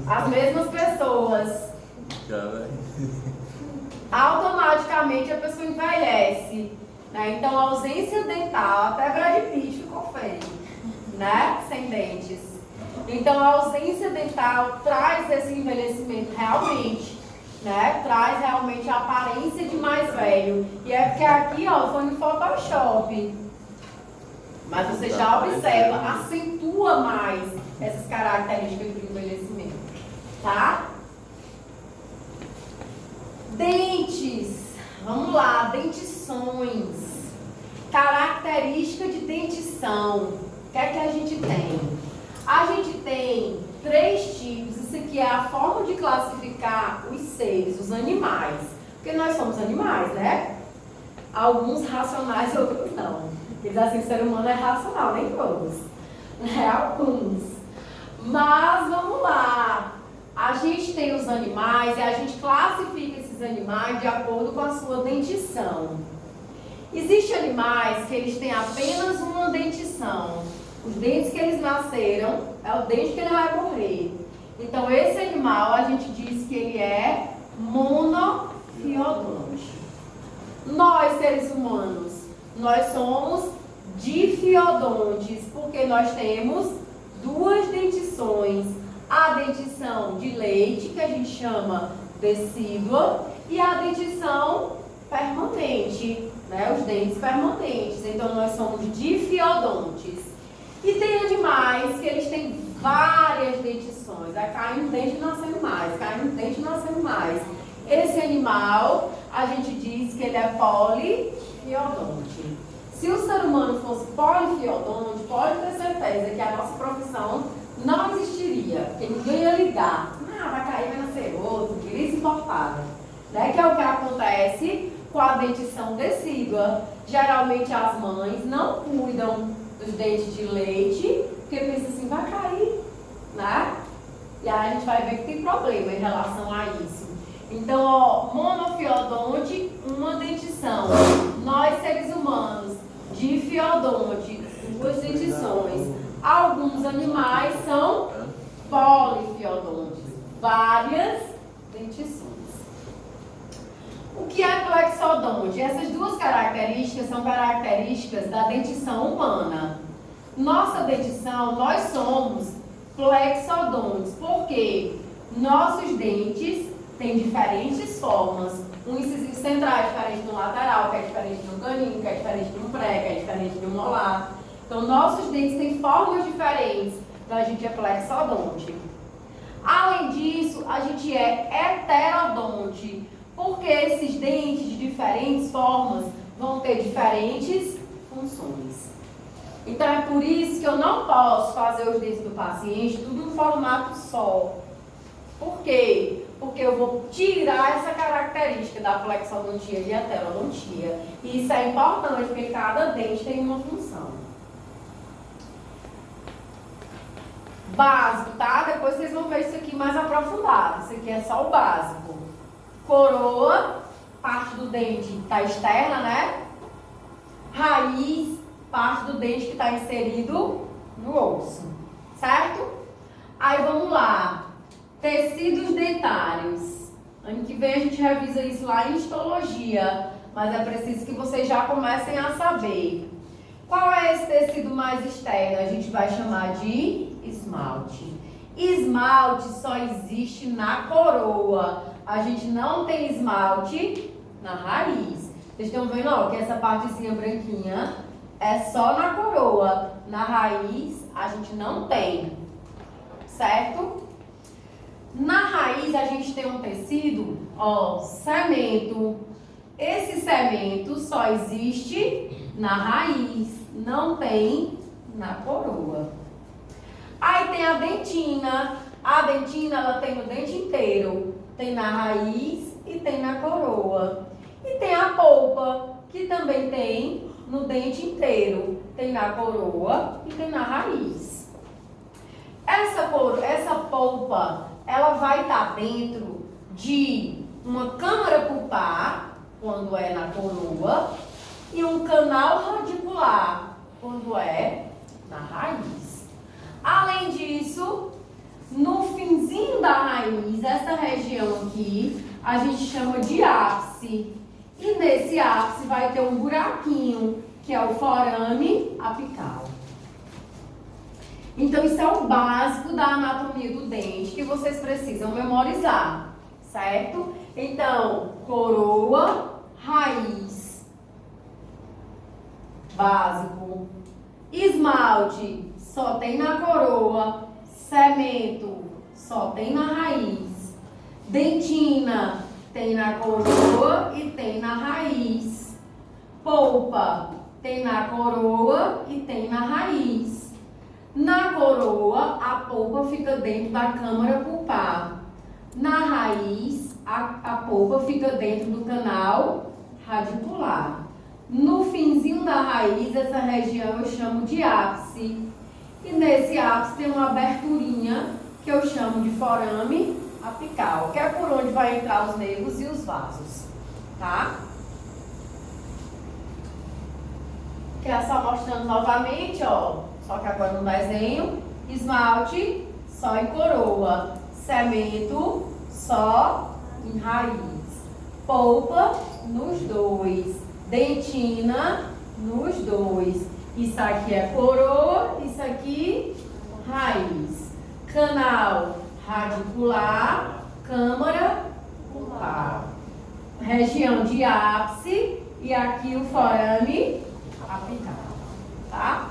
As mesmas pessoas. Automaticamente a pessoa envelhece, né? Então a ausência dental, até Brad Pitt ficou feio, né? Sem dentes. Então a ausência dental traz esse envelhecimento realmente, né? Traz realmente a aparência de mais velho. E é porque aqui, ó, foi no Photoshop. Mas você já observa, acentua mais essas características do envelhecimento, tá? Dentes. Vamos lá, dentições. Característica de dentição. O que é que a gente tem? A gente tem 3 tipos. Isso aqui é a forma de classificar os seres, os animais. Porque nós somos animais, né? Alguns racionais, outros não. Eles assim, o ser humano é racional, nem todos. Né? Alguns. Mas vamos lá. A gente tem os animais e a gente classifica esses animais de acordo com a sua dentição. Existem animais que eles têm apenas uma dentição. Os dentes que eles nasceram é o dente que ele vai morrer. Então esse animal a gente diz que ele é monofiodonte. Nós, seres humanos, nós somos difiodontes, porque nós temos 2 dentições. A dentição de leite, que a gente chama decídua, e a dentição permanente, né? Os dentes permanentes. Então nós somos difiodontes. E tem animais que eles têm várias dentições. Aí cai um dente e nascendo mais, cai um dente e nascendo mais. Esse animal, a gente diz que ele é polifiodonte. Se o ser humano fosse polifiodonte, pode ter certeza que a nossa profissão não existiria, porque ninguém ia ligar. Ah, vai cair, vai nascer outro, ninguém se importava. Né? Que é o que acontece com a dentição decídua. Geralmente as mães não cuidam dos dentes de leite, porque pensa assim, vai cair, né? E aí a gente vai ver que tem problema em relação a isso. Então, ó, monofiodonte, uma dentição. Nós, seres humanos, difiodonte, 2 dentições. Alguns animais são polifiodontes, várias dentições. O que é plexodonte? Essas 2 características são características da dentição humana. Nossa dentição, nós somos plexodontes, porque nossos dentes têm diferentes formas. Um incisivo central é diferente do lateral, que é diferente do canino, que é diferente do pré, que é diferente do molar. Então, nossos dentes têm formas diferentes, então a gente é plexodonte. Além disso, a gente é heterodonte, porque esses dentes de diferentes formas vão ter diferentes funções. Então, é por isso que eu não posso fazer os dentes do paciente tudo no formato só. Por quê? Porque eu vou tirar essa característica da plexodontia e heterodontia. E isso é importante, porque cada dente tem uma função. Básico, tá? Depois vocês vão ver isso aqui mais aprofundado. Isso aqui é só o básico. Coroa, parte do dente que está externa, né? Raiz, parte do dente que está inserido no osso. Certo? Aí vamos lá. Tecidos dentários. Ano que vem a gente revisa isso lá em histologia, mas é preciso que vocês já comecem a saber. Qual é esse tecido mais externo? A gente vai chamar de esmalte. Esmalte só existe na coroa. A gente não tem esmalte na raiz. Vocês estão vendo, ó, que essa partezinha branquinha é só na coroa. Na raiz a gente não tem, certo? Na raiz a gente tem um tecido, ó, cemento. Esse cemento só existe na raiz, não tem na coroa. Aí tem a dentina. A dentina ela tem no dente inteiro, tem na raiz e tem na coroa. E tem a polpa, que também tem no dente inteiro, tem na coroa e tem na raiz. Essa polpa, ela vai estar dentro de uma câmara pulpar, quando é na coroa, e um canal radicular, quando é na raiz. Além disso, no finzinho da raiz, essa região aqui, a gente chama de ápice. E nesse ápice vai ter um buraquinho, que é o forame apical. Então, isso é o básico da anatomia do dente que vocês precisam memorizar, certo? Então, coroa, raiz, básico. Esmalte, só tem na coroa. Cemento, só tem na raiz. Dentina, tem na coroa e tem na raiz. Polpa, tem na coroa e tem na raiz. Na coroa, a polpa fica dentro da câmara pulpar. Na raiz, a polpa fica dentro do canal radicular. No finzinho da raiz, essa região eu chamo de ápice. E nesse ápice tem uma aberturinha que eu chamo de forame apical, que é por onde vai entrar os nervos e os vasos, tá? Que é só mostrando novamente, ó, só que agora no desenho. Esmalte, só em coroa. Cemento, só em raiz. Polpa, nos dois. Dentina, nos dois. Isso aqui é coroa, isso aqui, raiz. Canal radicular, câmara pulpar. Região de ápice e aqui o forame apical, tá?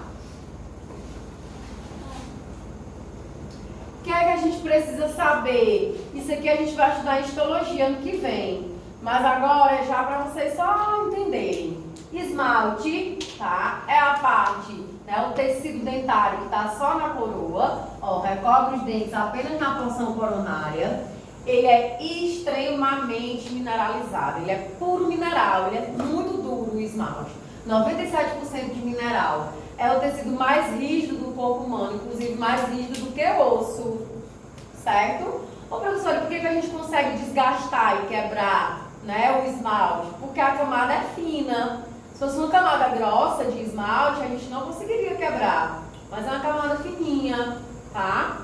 O que é que a gente precisa saber? Isso aqui a gente vai estudar em histologia ano que vem. Mas agora é já para vocês só entenderem. Esmalte, tá? É a parte, né, o tecido dentário que está só na coroa, ó, recobre os dentes apenas na porção coronária. Ele é extremamente mineralizado, ele é puro mineral, ele é muito duro o esmalte. 97% de mineral. É o tecido mais rígido do corpo humano, inclusive mais rígido do que osso, certo? Ô professora, por que a gente consegue desgastar e quebrar, né, o esmalte? Porque a camada é fina. Se fosse uma camada grossa de esmalte, a gente não conseguiria quebrar. Mas é uma camada fininha, tá?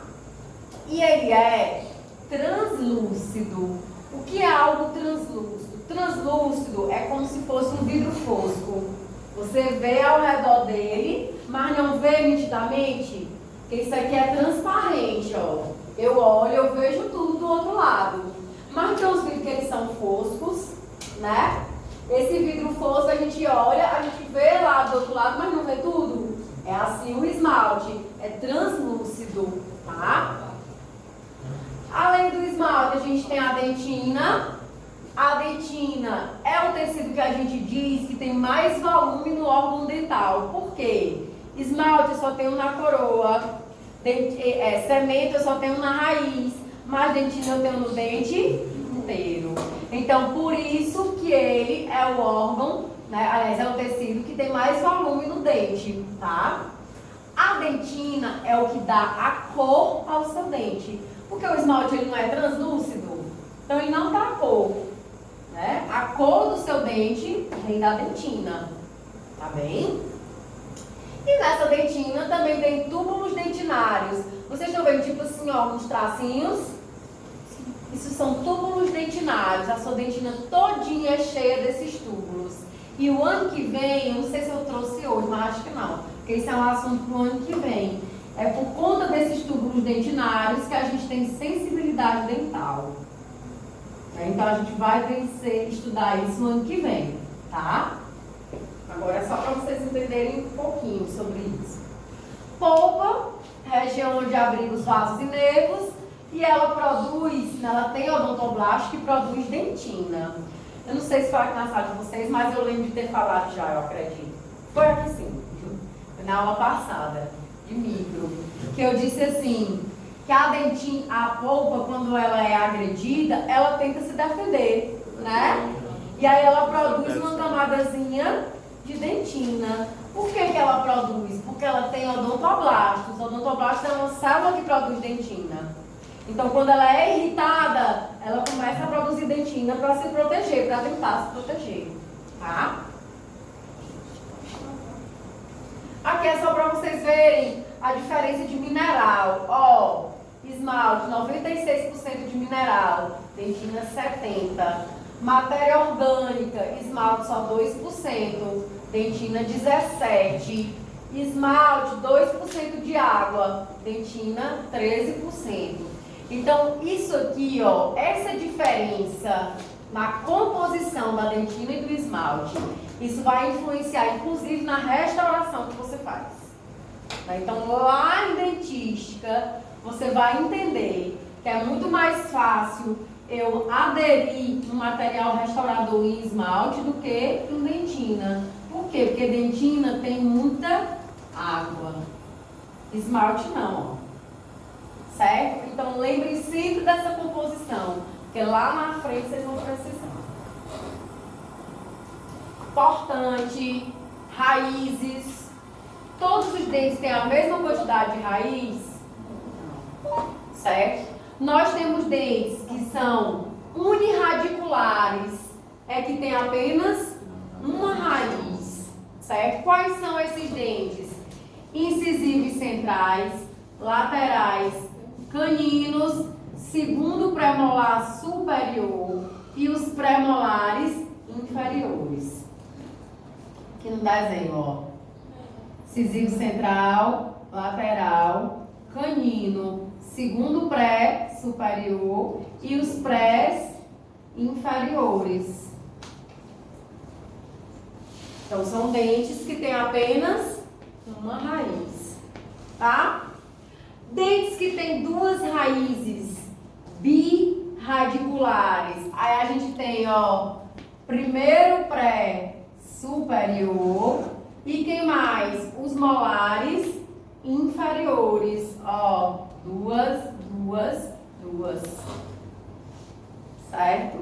E ele é translúcido. O que é algo translúcido? Translúcido é como se fosse um vidro fosco. Você vê ao redor dele, mas não vê nitidamente. Porque isso aqui é transparente, ó. Eu olho, eu vejo tudo do outro lado. Mas tem os vidros que eles são foscos, né? Esse vidro fosco a gente olha, a gente vê lá do outro lado, mas não vê tudo. É assim o esmalte, é translúcido, tá? Além do esmalte, a gente tem a dentina. A dentina é o tecido que a gente diz que tem mais volume no órgão dental. Por quê? Esmalte eu só tenho na coroa, cemento eu só tenho na raiz, mas dentina eu tenho no dente inteiro. Então, por isso que ele é o órgão, né? Aliás, é o tecido que tem mais volume no dente, tá? A dentina é o que dá a cor ao seu dente. Porque o esmalte ele não é translúcido, então ele não dá a cor, né? A cor do seu dente vem da dentina, tá bem? E nessa dentina também tem túbulos dentinários. Vocês estão vendo, tipo assim, ó, uns tracinhos? Isso são túbulos dentinários. A sua dentina todinha é cheia desses túbulos. E o ano que vem, eu não sei se eu trouxe hoje, mas acho que não, porque isso é um assunto para o ano que vem. É por conta desses túbulos dentinários que a gente tem sensibilidade dental. Então a gente vai vencer, estudar isso no ano que vem, tá? Agora é só para vocês entenderem um pouquinho sobre isso. Polpa, região onde abriga os vasos e nervos, e ela produz, ela tem odontoblasto que produz dentina. Eu não sei se foi aqui na sala de vocês, mas eu lembro de ter falado já, eu acredito. Foi aqui sim, foi na aula passada, de micro, que eu disse assim, que a dentina, a polpa, quando ela é agredida, ela tenta se defender, né? E aí ela produz uma camadazinha de dentina. Por que que ela produz? Porque ela tem odontoblastos. Odontoblastos é uma célula que produz dentina. Então, quando ela é irritada, ela começa a produzir dentina para se proteger, para tentar se proteger, tá? Aqui é só para vocês verem a diferença de mineral. Ó, esmalte 96% de mineral, dentina 70%. Matéria orgânica, esmalte só 2%, dentina 17%. Esmalte 2% de água, dentina 13%. Então, isso aqui, ó, essa diferença na composição da dentina e do esmalte, isso vai influenciar, inclusive, na restauração que você faz. Então, lá em dentística, você vai entender que é muito mais fácil eu aderir um material restaurador em esmalte do que em dentina. Por quê? Porque dentina tem muita água. Esmalte não, ó. Certo? Então, lembrem sempre dessa composição, porque lá na frente vocês vão precisar. Importante, raízes. Todos os dentes têm a mesma quantidade de raiz? Certo? Nós temos dentes que são unirradiculares, é que tem apenas uma raiz. Certo? Quais são esses dentes? Incisivos centrais, laterais, caninos, segundo premolar superior e os premolares inferiores. Aqui no desenho, ó. Incisivo central, lateral, canino, segundo pré superior e os prés inferiores. Então, são dentes que têm apenas uma raiz, tá? Dentes que têm duas raízes birradiculares. Aí a gente tem, ó, primeiro pré superior e quem mais? Os molares inferiores, ó, duas. Certo?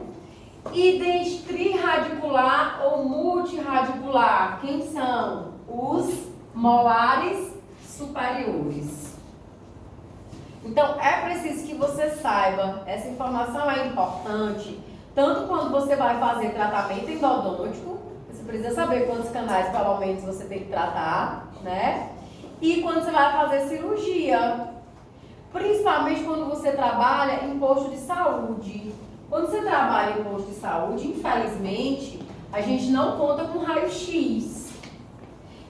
E dente trirradicular ou multirradicular, quem são? Os molares superiores. Então, é preciso que você saiba, essa informação é importante, tanto quando você vai fazer tratamento endodôntico, você precisa saber quantos canais, pelo menos, você tem que tratar, né? E quando você vai fazer cirurgia, principalmente quando você trabalha em posto de saúde. Quando você trabalha em posto de saúde, infelizmente, a gente não conta com raio-x.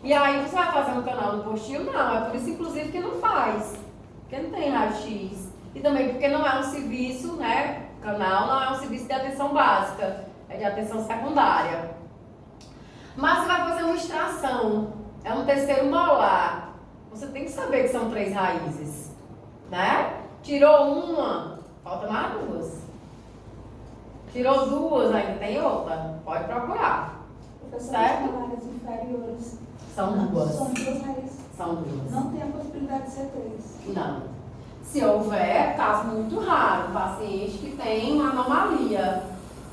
E aí, você vai fazer um canal no postinho? Não, é por isso, inclusive, que não faz. Porque não tem raio-x. E também porque não é um serviço, né? O canal não é um serviço de atenção básica, é de atenção secundária. Mas você vai fazer uma extração, é um terceiro molar. Você tem que saber que são 3 raízes, né? Tirou uma, falta mais 2. Tirou 2, ainda tem outra, pode procurar. Certo? As inferiores. São 2. São 2 raízes. São 2. Não tem a possibilidade de ser 3. Não. Se houver, caso muito raro, paciente que tem uma anomalia,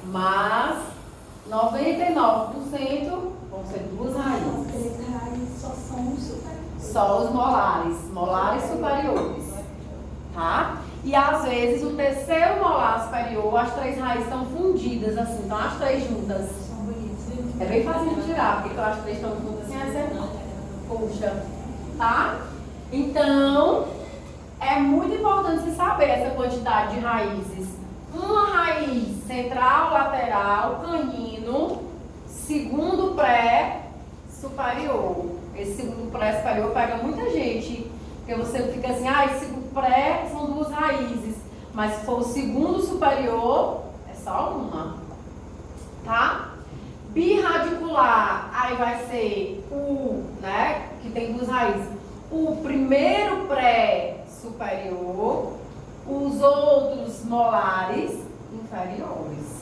mas 99% vão ser 2 raízes. 3 raízes só são os superiores. Só os molares superiores, tá? E às vezes o terceiro molar superior, as 3 raízes estão fundidas assim, então as 3 juntas. São bonitos. É bem fácil de tirar, porque as 3 estão juntas assim, aí você puxa, tá? Então, é muito importante você saber essa quantidade de raízes. uma raiz central, lateral, canino, segundo pré, superior. Esse segundo pré superior pega muita gente, porque você fica assim, esse segundo pré são duas raízes, mas se for o segundo superior, é só uma, tá? Birradicular, aí vai ser o, né, que tem duas raízes, o primeiro pré superior, os outros molares inferiores.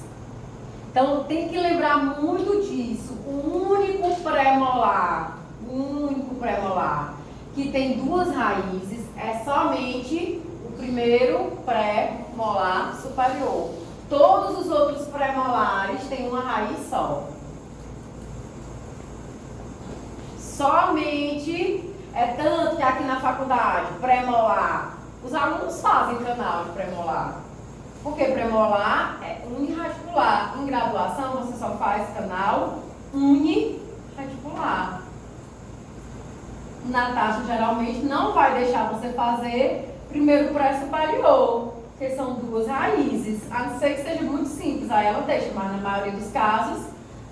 Então tem que lembrar muito disso. O único pré-molar que tem duas raízes é somente o primeiro pré-molar superior. Todos os outros pré-molares têm uma raiz só. Somente, é tanto que aqui na faculdade, pré-molar, os alunos fazem canal de pré-molar. Porque pré-molar é uniradicular. Em graduação, você só faz canal uniradicular. Na taxa, geralmente, não vai deixar você fazer primeiro pré-superior, porque são duas raízes. A não ser que seja muito simples, aí ela deixa, mas na maioria dos casos,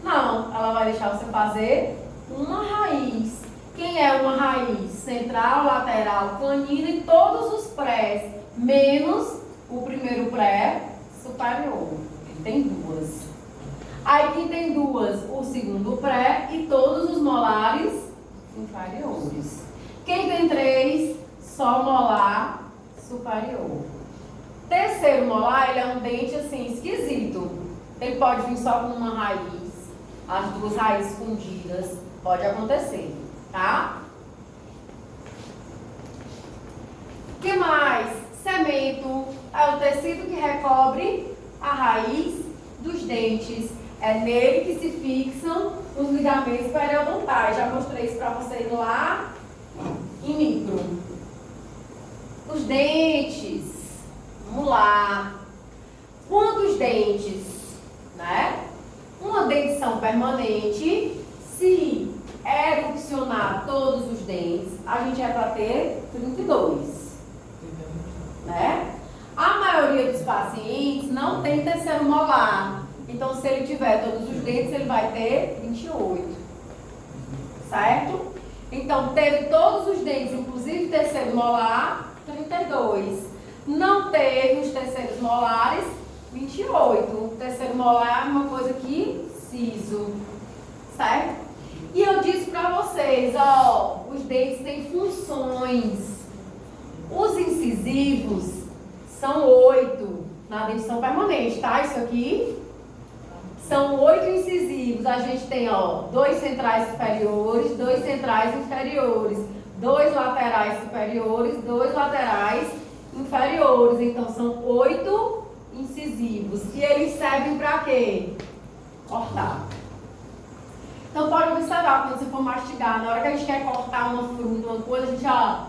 não. Ela vai deixar você fazer uma raiz. Quem é uma raiz? Central, lateral, canino e todos os prés, menos o primeiro pré superior. Ele tem duas. Aí quem tem duas? O segundo pré e todos os molares inferiores. Quem tem três? Só molar superior. Terceiro molar, ele é um dente assim esquisito. Ele pode vir só com uma raiz, as duas raízes fundidas, pode acontecer, tá? O que mais? Cemento é o tecido que recobre a raiz dos dentes. É nele que se fixam os ligamentos periodontais. Já mostrei isso para vocês lá em micro. Os dentes. Vamos lá. Quantos dentes? Né? Uma dentição permanente. Se erupcionar todos os dentes, a gente é para ter 32. Né? A maioria dos pacientes não tem terceiro molar. Então, se ele tiver todos os dentes, ele vai ter 28. Certo? Então, teve todos os dentes, inclusive terceiro molar, 32. Não teve os terceiros molares, 28. O terceiro molar é uma coisa que siso. Certo? E eu disse pra vocês, ó, os dentes têm funções. Os incisivos são 8 na dentição permanente, tá? Isso aqui são 8 incisivos. A gente tem, ó, 2 centrais superiores, 2 centrais inferiores, 2 laterais superiores, 2 laterais inferiores. Então, são 8 incisivos. E eles servem para quê? Cortar. Então, pode observar, quando você for mastigar, na hora que a gente quer cortar uma fruta, uma coisa, a gente já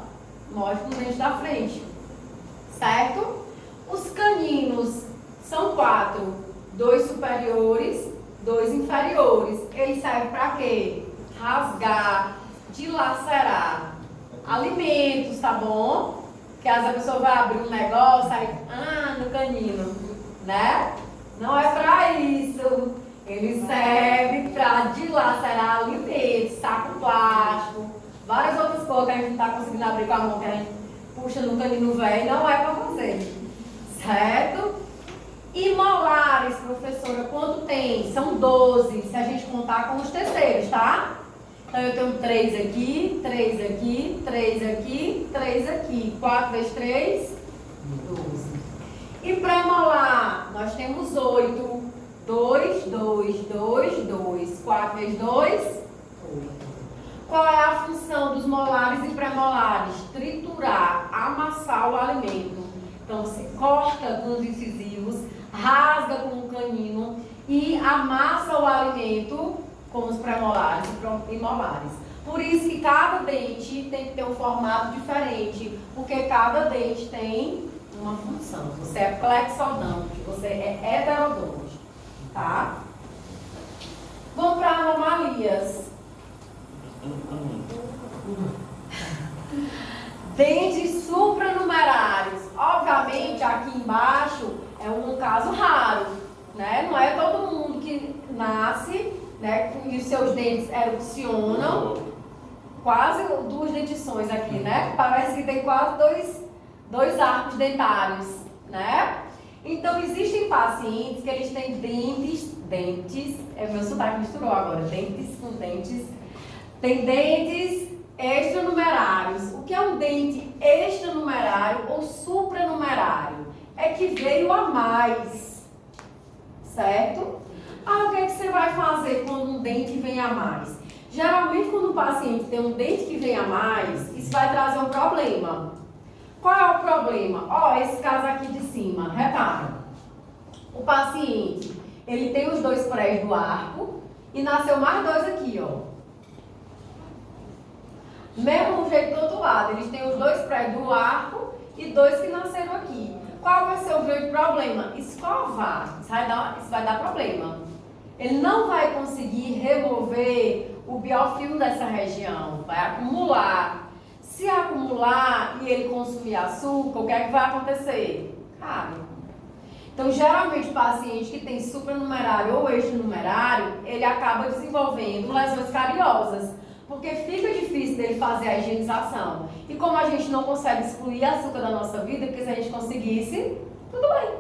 mostra no dente da frente. Certo? Os caninos são 4. 2 superiores, 2 inferiores. Eles servem para quê? Rasgar, dilacerar alimentos, tá bom? Que às vezes a pessoa vai abrir um negócio, aí, no canino, né? Não é para isso. Ele serve para dilacerar alimentos, saco plástico, várias outras coisas que a gente não está conseguindo abrir com a mão, que a gente puxa no canino velho, não é para fazer. Certo? E molares, professora, quanto tem? São 12, se a gente contar com os terceiros, tá? Então eu tenho 3 aqui, 3 aqui, 3 aqui, 3 aqui. 4 vezes 3, 12. E pré-molar, nós temos 8. 2, 2, 2, 2. 4 vezes 2, 8. Qual é a função dos molares e pré-molares? Triturar, amassar o alimento. Então você corta com os incisivos, rasga com o canino e amassa o alimento com os pré-molares e molares. Por isso que cada dente tem que ter um formato diferente, porque cada dente tem uma função. Você é plexodonte, você é heterodonte, tá? Vamos para anomalias. Dentes supranumerários. Obviamente, aqui embaixo é um caso raro, né? Não é todo mundo que nasce, né, e os seus dentes erupcionam, quase 2 dentições aqui, né? Parece que tem quase dois arcos dentários, né? Então, existem pacientes que eles têm dentes, meu sotaque misturou agora, dentes com dentes, tem dentes extranumerários. O que é um dente extranumerário ou supranumerário? É que veio a mais, certo? O que é que você vai fazer quando um dente vem a mais? Geralmente, quando o paciente tem um dente que vem a mais, isso vai trazer um problema. Qual é o problema? Esse caso aqui de cima, repara. O paciente, ele tem os 2 prés do arco e nasceu mais 2 aqui, ó. Mesmo jeito do outro lado, eles têm os 2 prés do arco e 2 que nasceram aqui. Qual vai ser o grande problema? Escovar. Isso vai dar problema. Ele não vai conseguir remover o biofilme dessa região. Vai acumular. Se acumular e ele consumir açúcar, o que é que vai acontecer? Cárie. Então, geralmente, o paciente que tem supranumerário ou extranumerário, ele acaba desenvolvendo lesões cariosas. Porque fica difícil dele fazer a higienização. E como a gente não consegue excluir açúcar da nossa vida, porque se a gente conseguisse, tudo bem.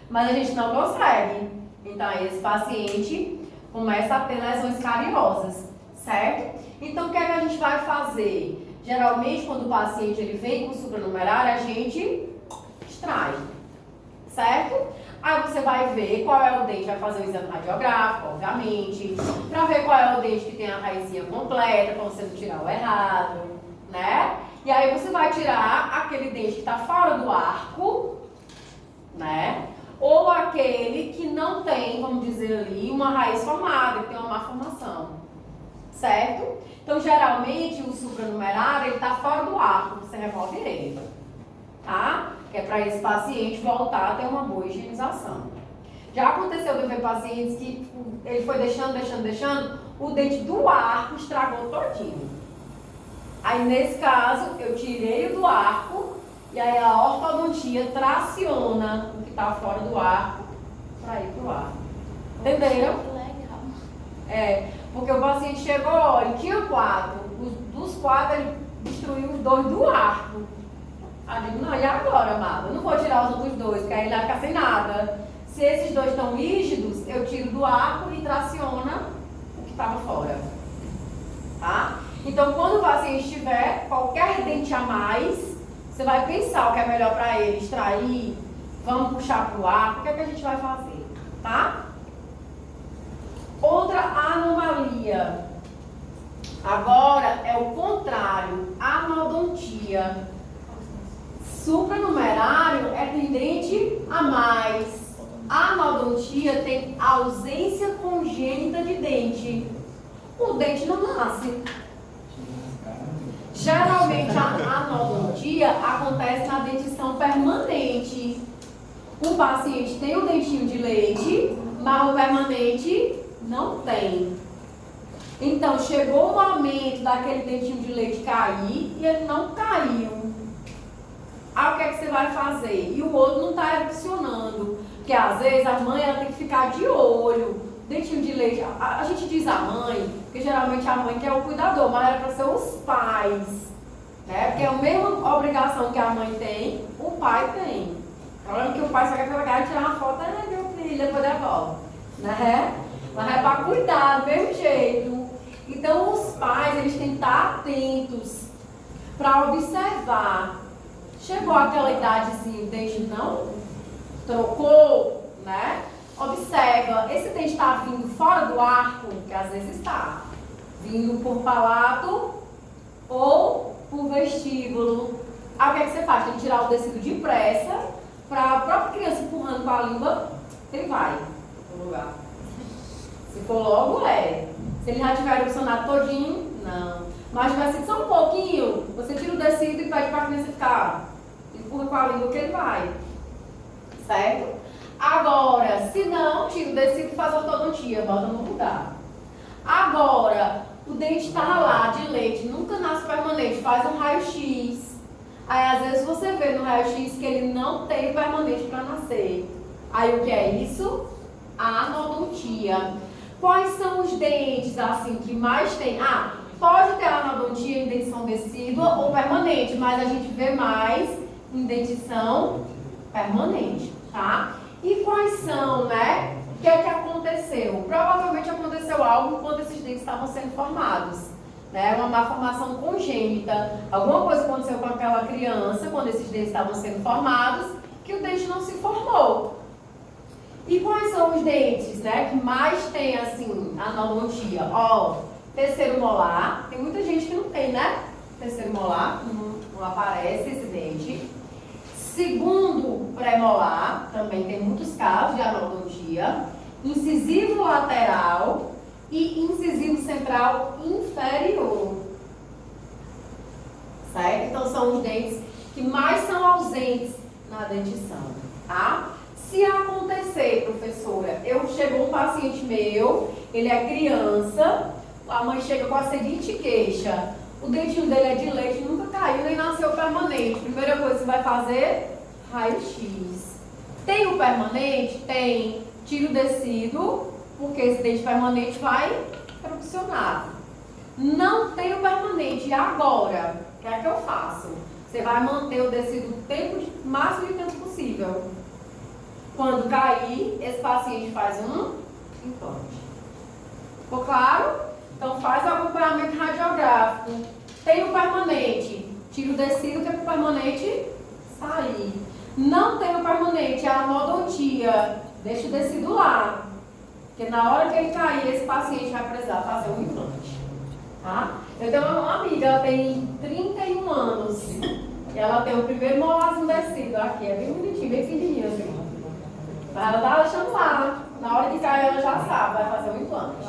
Mas a gente não consegue. Então, esse paciente começa a ter lesões cariosas, certo? Então, o que é que a gente vai fazer? Geralmente, quando o paciente ele vem com supranumerário, a gente extrai, certo? Aí você vai ver qual é o dente, vai fazer o exame radiográfico, obviamente, para ver qual é o dente que tem a raizinha completa, para você não tirar o errado, né? E aí você vai tirar aquele dente que está fora do arco, né? Ou aquele que não tem, vamos dizer ali, uma raiz formada, que tem uma má formação, certo? Então, geralmente, o supranumerário, ele está fora do arco, você remove ele, tá? Que é para esse paciente voltar a ter uma boa higienização. Já aconteceu de ver pacientes que ele foi deixando, o dente do arco estragou todinho. Aí, nesse caso, eu tirei o do arco e aí a ortodontia traciona o que está fora do arco para ir para o arco. Entenderam? Legal. Porque o paciente chegou, ele tinha 4. Dos 4, ele destruiu os 2 do arco. Aí eu digo, não, e agora, amado? Eu não vou tirar os outros 2, porque aí ele vai ficar sem nada. Se esses 2 estão rígidos, eu tiro do arco e traciona o que estava fora. Tá? Então, quando o paciente tiver qualquer dente a mais, você vai pensar o que é melhor para ele, extrair, vamos puxar para o arco, o que é que a gente vai fazer, tá? Outra anomalia. Agora é o contrário, anodontia. Supranumerário é tendente a mais. Anodontia tem ausência congênita de dente. O dente não nasce. Geralmente a anodontia acontece na dentição permanente. O paciente tem o dentinho de leite, mas o permanente não tem. Então chegou o momento daquele dentinho de leite cair e ele não caiu. Aí o que é que você vai fazer? E o outro não está erupcionando. Porque às vezes a mãe ela tem que ficar de olho. Dentinho de leite, a gente diz a mãe, porque geralmente a mãe que é o cuidador, mas era para ser os pais. Né? Porque é a mesma obrigação que a mãe tem, o pai tem. O problema é que o pai só quer pegar e tirar uma foto, meu filho, depois devolve. Né? Mas é para cuidar, do mesmo jeito. Então os pais, eles têm que estar atentos para observar. Chegou aquela idadezinha, o dente não trocou, né? Observa, esse dente está vindo fora do arco, que às vezes está vindo por palato ou por vestíbulo. Aí o que é que você faz? Tem que tirar o tecido depressa para a própria criança empurrando com a língua, ele vai no lugar. Se for logo, Se ele já tiver erupcionado todinho, não. Mas vai ser só um pouquinho, você tira o tecido e pede para a criança ficar. Empurra com a língua que ele vai. Certo? Agora, se não, tira o tecido e faz ortodontia, bota no lugar. Agora, o dente está lá de leite, nunca nasce permanente, faz um raio-x. Aí às vezes você vê no raio-x que ele não tem permanente para nascer. Aí o que é isso? Anodontia. Quais são os dentes assim que mais tem? Pode ter anodontia em dentição decídua ou permanente, mas a gente vê mais em dentição permanente, tá? E quais são, né? O que é que aconteceu? Provavelmente aconteceu algo quando esses dentes estavam sendo formados, né? Uma malformação congênita, alguma coisa aconteceu com aquela criança quando esses dentes estavam sendo formados, que o dente não se formou. E quais são os dentes, né, que mais tem, assim, anodontia? Terceiro molar, tem muita gente que não tem, né? Terceiro molar, não aparece esse dente. Segundo premolar, também tem muitos casos de anodontia. Incisivo lateral e incisivo central inferior. Certo? Então são os dentes que mais são ausentes na dentição, tá? Se acontecer, professora, chegou um paciente meu, ele é criança, a mãe chega com a seguinte queixa: o dentinho dele é de leite, nunca caiu nem nasceu permanente. Primeira coisa que você vai fazer, raio-x. Tem o permanente? Tem. Tira o tecido, porque esse dente permanente vai erupcionar. Não tem o permanente. E agora? O que é que eu faço? Você vai manter o tecido o máximo de tempo possível. Quando cair, esse paciente faz um implante. Ficou claro? Então faz o acompanhamento radiográfico. Tem o permanente, tira o tecido que é para o permanente sair. Não tem o permanente, é a anodontia, deixa o tecido lá. Porque na hora que ele cair, esse paciente vai precisar fazer um implante. Tá? Eu tenho uma amiga, ela tem 31 anos. E ela tem o primeiro molarzinho descido aqui, é bem bonitinho, bem fininho assim. Mas ela tá deixando lá. Na hora que cair, ela já sabe, vai fazer um implante.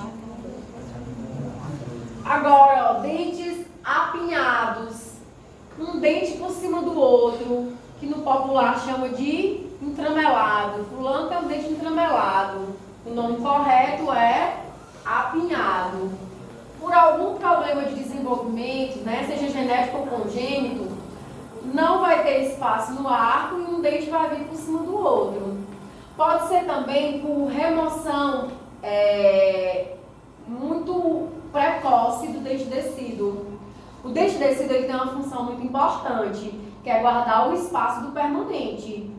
Agora, dentes apinhados. Um dente por cima do outro, que no popular chama de entramelado. Fulano tem um dente entramelado. O nome correto é apinhado. Por algum problema de desenvolvimento, né, seja genético ou congênito, não vai ter espaço no arco e um dente vai vir por cima do outro. Pode ser também por remoção muito precoce do dente descido. O dente descido ele tem uma função muito importante, que é guardar o espaço do permanente.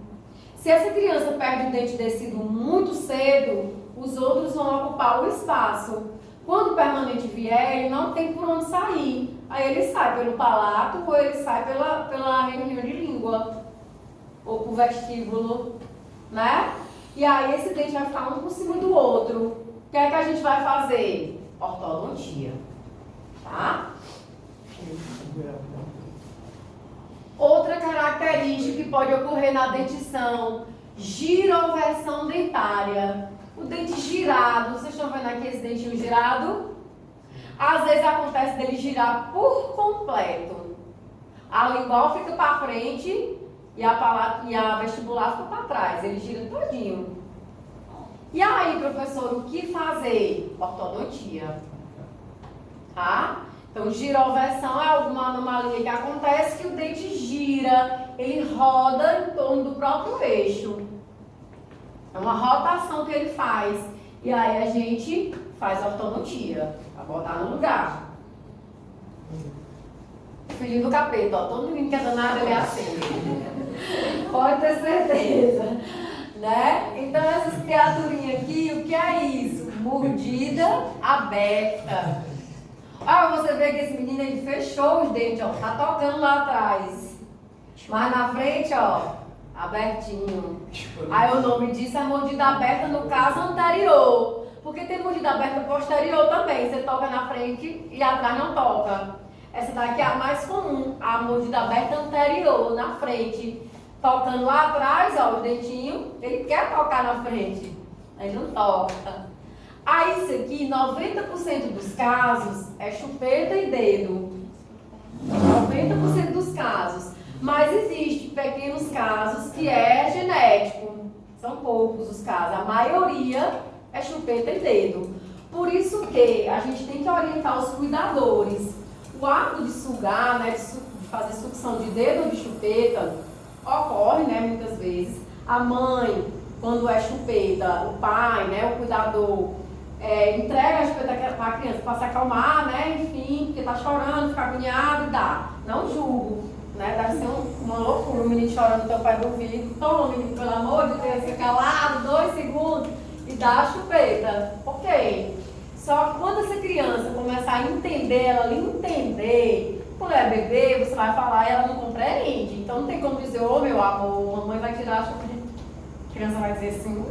Se essa criança perde o dente descido muito cedo, os outros vão ocupar o espaço. Quando o permanente vier, ele não tem por onde sair. Aí ele sai pelo palato ou ele sai pela região de língua ou por vestíbulo, né? E aí esse dente vai ficar um por cima do outro. O que é que a gente vai fazer? Ortodontia, tá? Outra característica que pode ocorrer na dentição, giroversão dentária. O dente girado, vocês estão vendo aqui esse dentinho girado? Às vezes acontece dele girar por completo. A lingual fica para frente e a vestibular fica para trás, ele gira todinho. E aí, professor, o que fazer? Ortodontia. Tá? Então, giroversão é alguma anomalia que acontece que o dente gira, ele roda em torno do próprio eixo. É uma rotação que ele faz. E aí a gente faz ortodontia, para botar no lugar. Filhinho do capeta, ó. Todo menino que é danado, ele é assim. Pode ter certeza. Né? Então essas criaturinhas aqui, o que é isso? Mordida aberta. Olha, você vê que esse menino, ele fechou os dentes, ó. Tá tocando lá atrás. Mas na frente, ó, abertinho. Aí o nome disso é mordida aberta no caso anterior. Porque tem mordida aberta posterior também. Você toca na frente e atrás não toca. Essa daqui é a mais comum. A mordida aberta anterior, na frente. Tocando lá atrás, ó, o dentinho. Ele quer tocar na frente. Aí não toca. Aí isso aqui, 90% dos casos, é chupeta e dedo. 90% dos casos. Mas existem pequenos casos que é genético. São poucos os casos. A maioria é chupeta e dedo. Por isso que a gente tem que orientar os cuidadores. O ato de sugar, né, de fazer sucção de dedo ou de chupeta, ocorre, né, muitas vezes. A mãe quando é chupeta, o pai, né, o cuidador, entrega a chupeta para a criança para se acalmar, né, enfim, porque tá chorando, fica agoniado e dá. Não julgo, né, deve ser uma loucura, o menino chorando no teu pé do ouvido. Toma, menino, pelo amor de Deus, fica calado, 2 segundos e dá a chupeta. Ok. Só que quando essa criança começar a entender, ela ali entender, quando é bebê, você vai falar e ela não compreende. Então não tem como dizer, ô meu amor, mamãe vai tirar a chupeta. A criança vai dizer assim,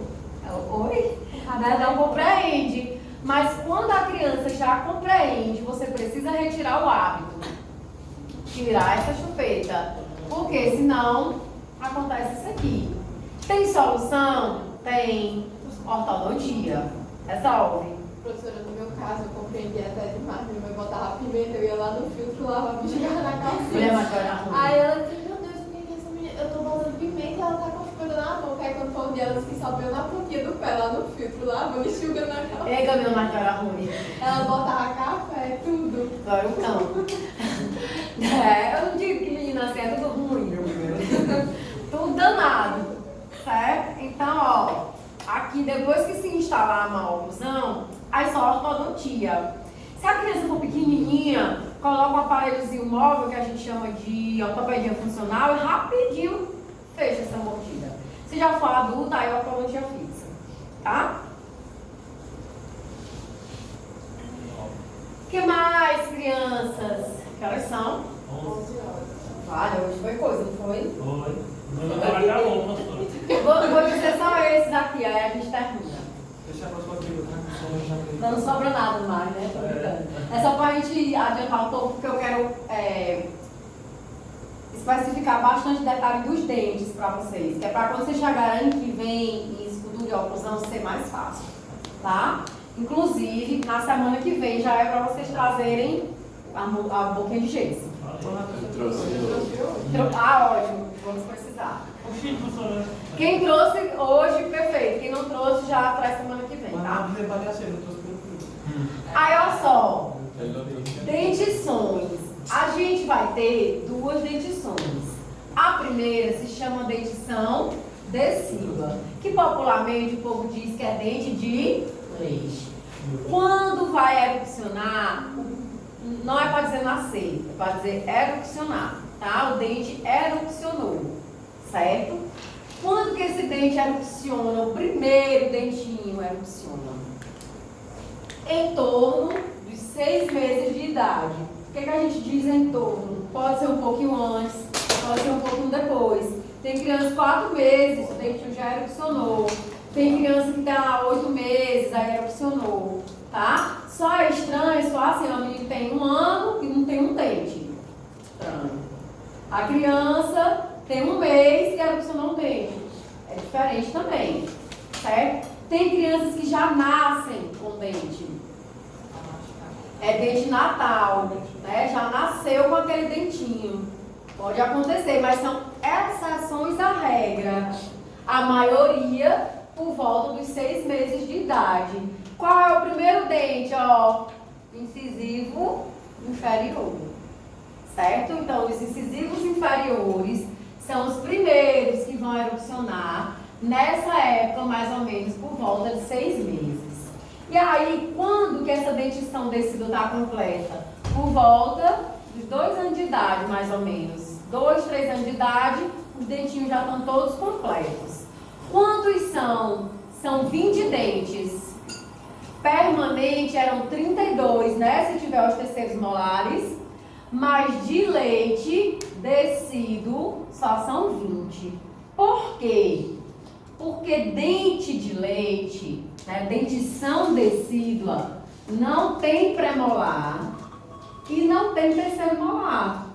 oi? Né? Não compreende. Mas quando a criança já compreende, você precisa retirar o hábito. Tirar essa chupeta. Porque senão acontece isso aqui. Tem solução? Tem. Ortodontia. Resolve. Professora, no meu caso, eu compreendi até demais. Minha mãe botava pimenta, eu ia lá no filtro, lavava e jogava na calcinha. Aí ela disse, meu Deus, por que essa menina... Eu tô botando pimenta e ela tá com a chupeta na boca. Aí quando for um dia, ela disse que só veio na pontinha do pé, lá no filtro, lavando e enxugando na calcinha. Ei, Camila, mas que era ruim. Ela botava café, tudo. Agora o cão. Eu não digo que menina assim é tudo ruim, tudo danado, certo? Então, ó, aqui depois que se instalar a má oclusão, aí só ortodontia. Se a criança for pequenininha, coloca um aparelhozinho móvel que a gente chama de ortopedia funcional e rapidinho fecha essa mordida. Se já for adulta, aí ortodontia fixa, tá? O que mais, crianças? Que horas são? 11 horas. Vale, hoje foi coisa, não foi? Foi. Não vai dar bom, pastor. Vou dizer só esses aqui, aí a gente termina. Deixa a próxima pergunta, né? Não sobra nada mais, né? Tô brincando. É só pra gente adiantar um pouco, porque eu quero especificar bastante detalhe dos dentes pra vocês. Que é pra quando vocês chegarem ano que vem em estudo de oclusão ser mais fácil, tá? Inclusive, na semana que vem já é pra vocês trazerem a boquinha de gesso. Eu trouxe hoje. Ótimo, vamos precisar. Oxi, professora. Quem trouxe hoje, perfeito. Quem não trouxe, já traz semana que vem, Mas tá? não dizer para eu trouxe pelo filho. Aí, olha só. Dentições. A gente vai ter 2 dentições. A primeira se chama dentição decídua, que popularmente o povo diz que é dente de leite. Quando vai erupcionar, não é para dizer nascer, é para dizer erupcionar, tá? O dente erupcionou, certo? Quando que esse dente erupciona, o primeiro dentinho erupciona? Em torno dos 6 meses de idade. O que a gente diz em torno? Pode ser um pouquinho antes, pode ser um pouquinho depois. Tem criança 4 meses, o dentinho já erupcionou. Tem criança que está 8 meses, aí erupcionou, tá? Só é estranho, só assim, o menino tem 1 ano e não tem um dente. Estranho. A criança tem 1 mês e erupcionou um dente. É diferente também, certo? Tem crianças que já nascem com dente. É dente natal, né? Já nasceu com aquele dentinho. Pode acontecer, mas são exceções à regra. A maioria por volta dos 6 meses de idade. Qual é o primeiro dente? Ó, incisivo inferior. Certo? Então, os incisivos inferiores são os primeiros que vão erupcionar nessa época, mais ou menos, por volta de 6 meses. E aí, quando que essa dentição decídua está completa? Por volta dos 2 anos de idade, mais ou menos. 2, 3 anos de idade, os dentinhos já estão todos completos. Quantos são? São 20 dentes. Permanente eram 32, né? Se tiver os terceiros molares. Mas de leite, decíduo, só são 20. Por quê? Porque dente de leite, né, dentição decídua, não tem premolar e não tem terceiro molar.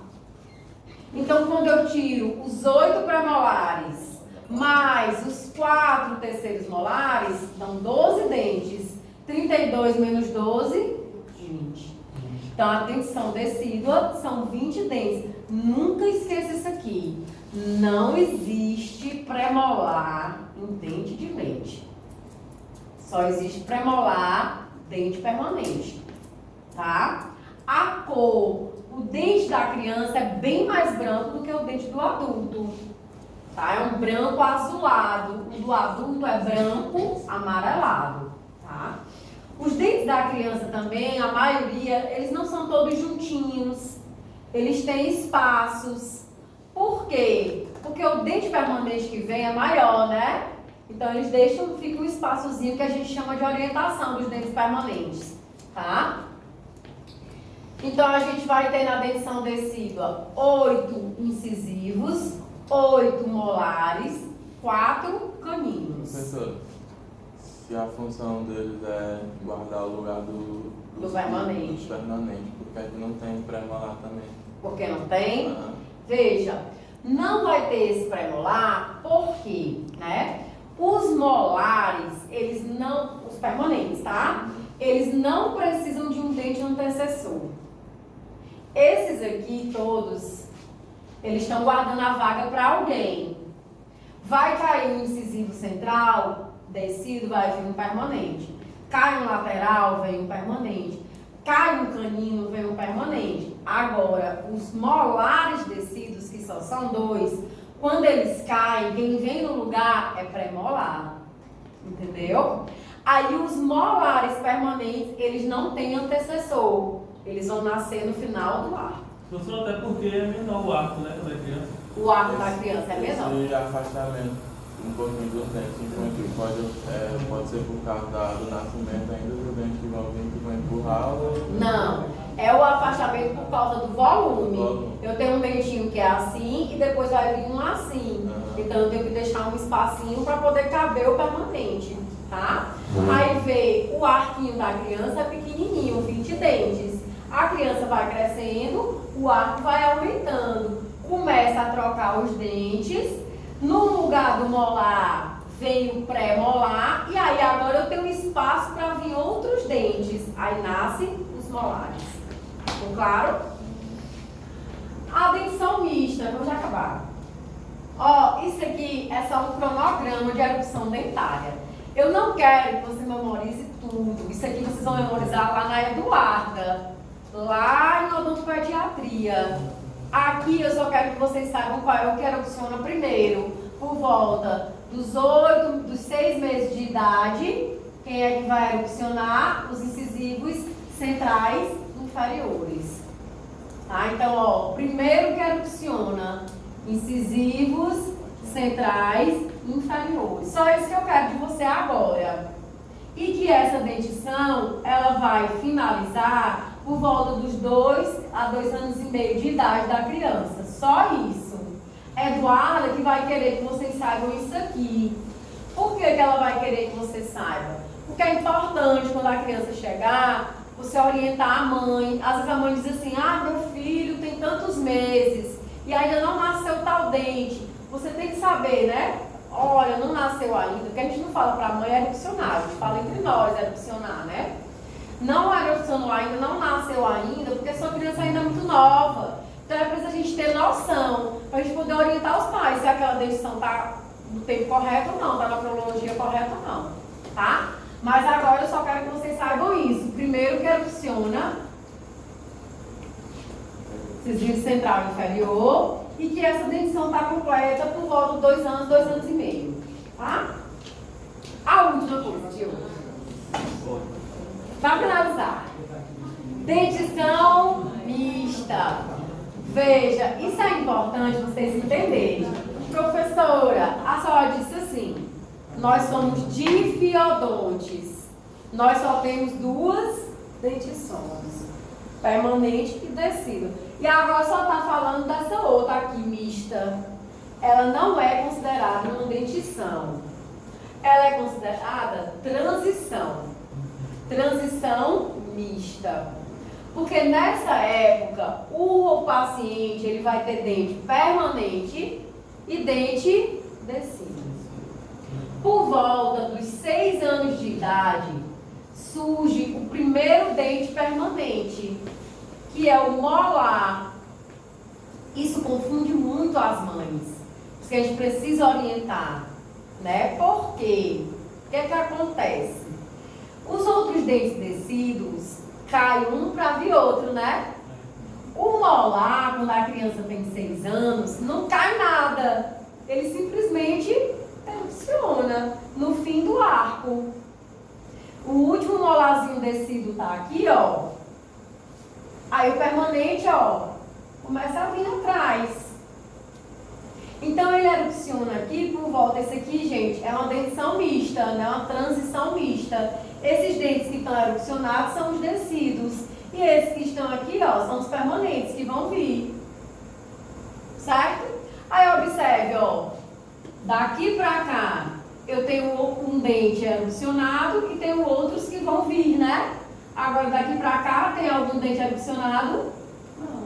Então, quando eu tiro os 8 premolares mais os 4 terceiros molares, dão 12 dentes. 32 menos 12, 20. Então, a dentição decídua são 20 dentes. Nunca esqueça isso aqui. Não existe premolar em dente de leite. Só existe premolar, dente permanente. Tá? A cor, o dente da criança é bem mais branco do que o dente do adulto. tá? É um branco azulado. O do adulto é branco amarelado, tá? Os dentes da criança também, a maioria, eles não são todos juntinhos. Eles têm espaços. Por quê? Porque o dente permanente que vem é maior, né? Então eles deixam, fica um espaçozinho que a gente chama de orientação dos dentes permanentes, tá? Então a gente vai ter na dentição decídua 8 incisivos, 8 molares, 4 caninos. Professor, se a função deles é guardar o lugar do permanente, porque aqui não tem pré-molar também. Porque não tem? Veja, não vai ter esse pré-molar, por quê? Né? Os molares, eles não, os permanentes, tá? Eles não precisam de um dente antecessor. Esses aqui todos, eles estão guardando a vaga para alguém. Vai cair um incisivo central, descido, vai vir um permanente. Cai um lateral, vem um permanente. Cai um canino, vem um permanente. Agora, os molares descidos, que só são 2, quando eles caem, quem vem no lugar é pré-molar. Entendeu? Aí os molares permanentes, eles não têm antecessor. Eles vão nascer no final do arco. Professor, até porque é menor o arco, né, quando é criança. O arco da criança é menor. Esse afastamento um pouquinho dos dentes infantil pode ser por causa do nascimento ainda dos dentes que vão empurrar ou... Não, é o afastamento por causa do volume. Eu tenho um dentinho que é assim e depois vai vir um assim. Então eu tenho que deixar um espacinho para poder caber o permanente, tá? Aí vê o arquinho da criança é pequenininho, 20 dentes. A criança vai crescendo, o arco vai aumentando. Começa a trocar os dentes. No lugar do molar vem o pré-molar. E aí agora eu tenho espaço para vir outros dentes. Aí nascem os molares. Ficou claro? A dentição mista, vamos já acabar. Ó, isso aqui é só um cronograma de erupção dentária. Eu não quero que você memorize tudo. Isso aqui vocês vão memorizar lá na Eduarda. Lá em odontopediatria. Aqui eu só quero que vocês saibam qual é o que erupciona primeiro. Por volta dos 6 meses de idade, quem é que vai erupcionar? Os incisivos centrais inferiores. Tá? Então, ó, primeiro que erupciona, incisivos centrais inferiores. Só isso que eu quero de você agora. E que essa dentição, ela vai finalizar por volta dos 2 a 2 anos e meio de idade da criança. Só isso. Eduarda que vai querer que vocês saibam isso aqui. Por que ela vai querer que você saiba? Porque é importante quando a criança chegar, você orientar a mãe. Às vezes a mãe diz assim, meu filho tem tantos meses e ainda não nasceu tal dente. Você tem que saber, né? Olha, não nasceu ainda, porque a gente não fala para a mãe erupcionar, a gente fala entre nós erupcionar, né? Não erupcionou ainda, não nasceu ainda, porque sua criança ainda é muito nova. Então é preciso a gente ter noção, para a gente poder orientar os pais se aquela dentição está no tempo correto ou não, está na cronologia correta ou não, tá? Mas agora eu só quero que vocês saibam isso. Primeiro que erupciona, incisívo central inferior, e que essa dentição está completa por volta de 2 anos, 2 anos e meio, tá? A última coisa, tio. Para finalizar, dentição mista. Veja, isso é importante vocês entenderem. Professora, a senhora disse assim, nós somos difiodontes. Nós só temos 2 dentições, permanente e descida. E agora só está falando dessa outra aqui, mista. Ela não é considerada uma dentição. Ela é considerada transição. Transição mista. Porque nessa época, o paciente ele vai ter dente permanente e dente descido. Por volta dos 6 anos de idade, surge o primeiro dente permanente, que é o molar. Isso confunde muito as mães, porque a gente precisa orientar, né? Por quê? O que acontece? Os outros dentes descidos caem um para vir outro, né? O molar, quando a criança tem 6 anos, não cai nada. Ele simplesmente descido tá aqui, ó, aí o permanente, ó, começa a vir atrás. Então ele erupciona aqui por volta. Esse aqui, gente, é uma dentição mista, né? Uma transição mista. Esses dentes que estão erupcionados são os descidos. E esses que estão aqui, ó, são os permanentes que vão vir. Certo? Aí observe, ó, daqui pra cá eu tenho um dente erupcionado e tenho outros que vão vir, né? Agora daqui pra cá tem algum dente erupcionado? Não.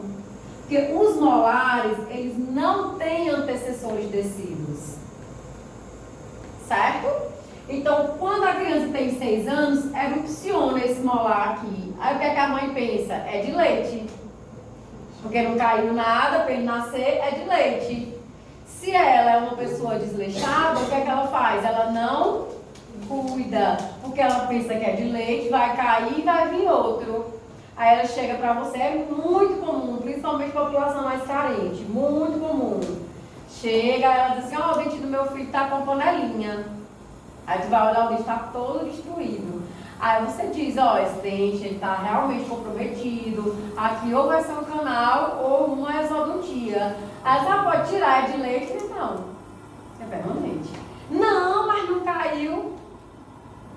Porque os molares, eles não têm antecessores descidos. Certo? Então, quando a criança tem 6 anos, erupciona esse molar aqui. Aí o que é que a mãe pensa? É de leite. Porque não caiu nada, para ele nascer, é de leite. Se ela é uma pessoa desleixada, o que é que ela faz? Ela não cuida. Porque ela pensa que é de leite, vai cair e vai vir outro. Aí ela chega para você, é muito comum, principalmente população mais carente, muito comum. Chega, ela diz assim, ó, o dente do meu filho tá com panelinha. Aí tu vai olhar, o dente está todo destruído. Aí você diz, ó, esse dente está realmente comprometido. Aqui ou vai ser um canal ou uma exodontia. Aí você pode tirar, é de leite? Não. É permanente. Não, mas não caiu.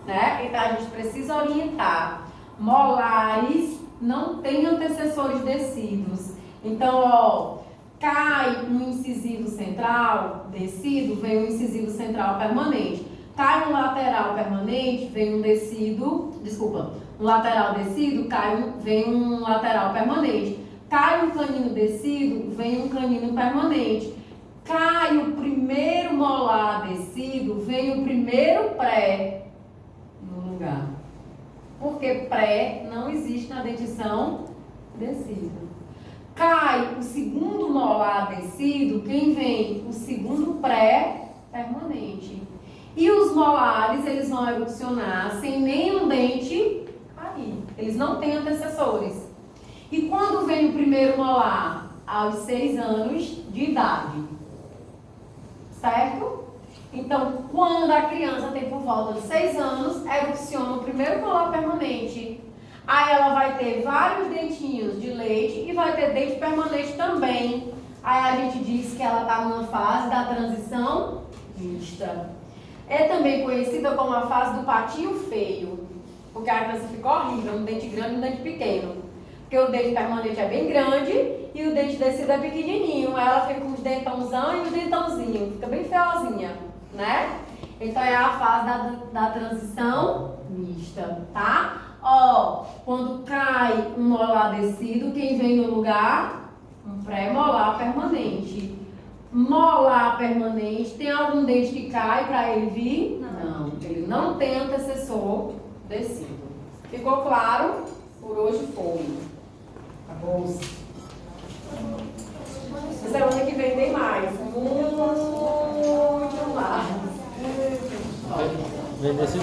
Né? Então a gente precisa orientar. Molares não têm antecessores descidos. Então, ó, cai um incisivo central descido, vem um incisivo central permanente. Cai um lateral permanente, vem um descido, um lateral descido, vem um lateral permanente. Cai um canino descido, vem um canino permanente. Cai o primeiro molar descido, vem o primeiro pré no lugar. Porque pré não existe na dentição descido. Cai o segundo molar descido, quem vem? O segundo pré permanente. E os molares, eles vão erupcionar sem nenhum dente cair. Eles não têm antecessores. E quando vem o primeiro molar? Aos 6 anos de idade. Certo? Então, quando a criança tem por volta de 6 anos, erupciona o primeiro molar permanente. Aí ela vai ter vários dentinhos de leite e vai ter dente permanente também. Aí a gente diz que ela está numa fase da transição mista. É também conhecida como a fase do patinho feio, porque a criança fica horrível, um dente grande e um dente pequeno. Porque o dente permanente é bem grande e o dente descido é pequenininho. Aí ela fica com os dentãozão e os dentãozinho, fica bem feiozinha, né? Então é a fase da transição mista, tá? Ó, quando cai um molar descido, quem vem no lugar? Um pré-molar permanente. Molar permanente, tem algum dente que cai para ele vir? Não, ele não tem antecessor descido. Ficou claro? Por hoje foi. Acabou-se. Semana que vem tem mais. Muito mais. Vem desses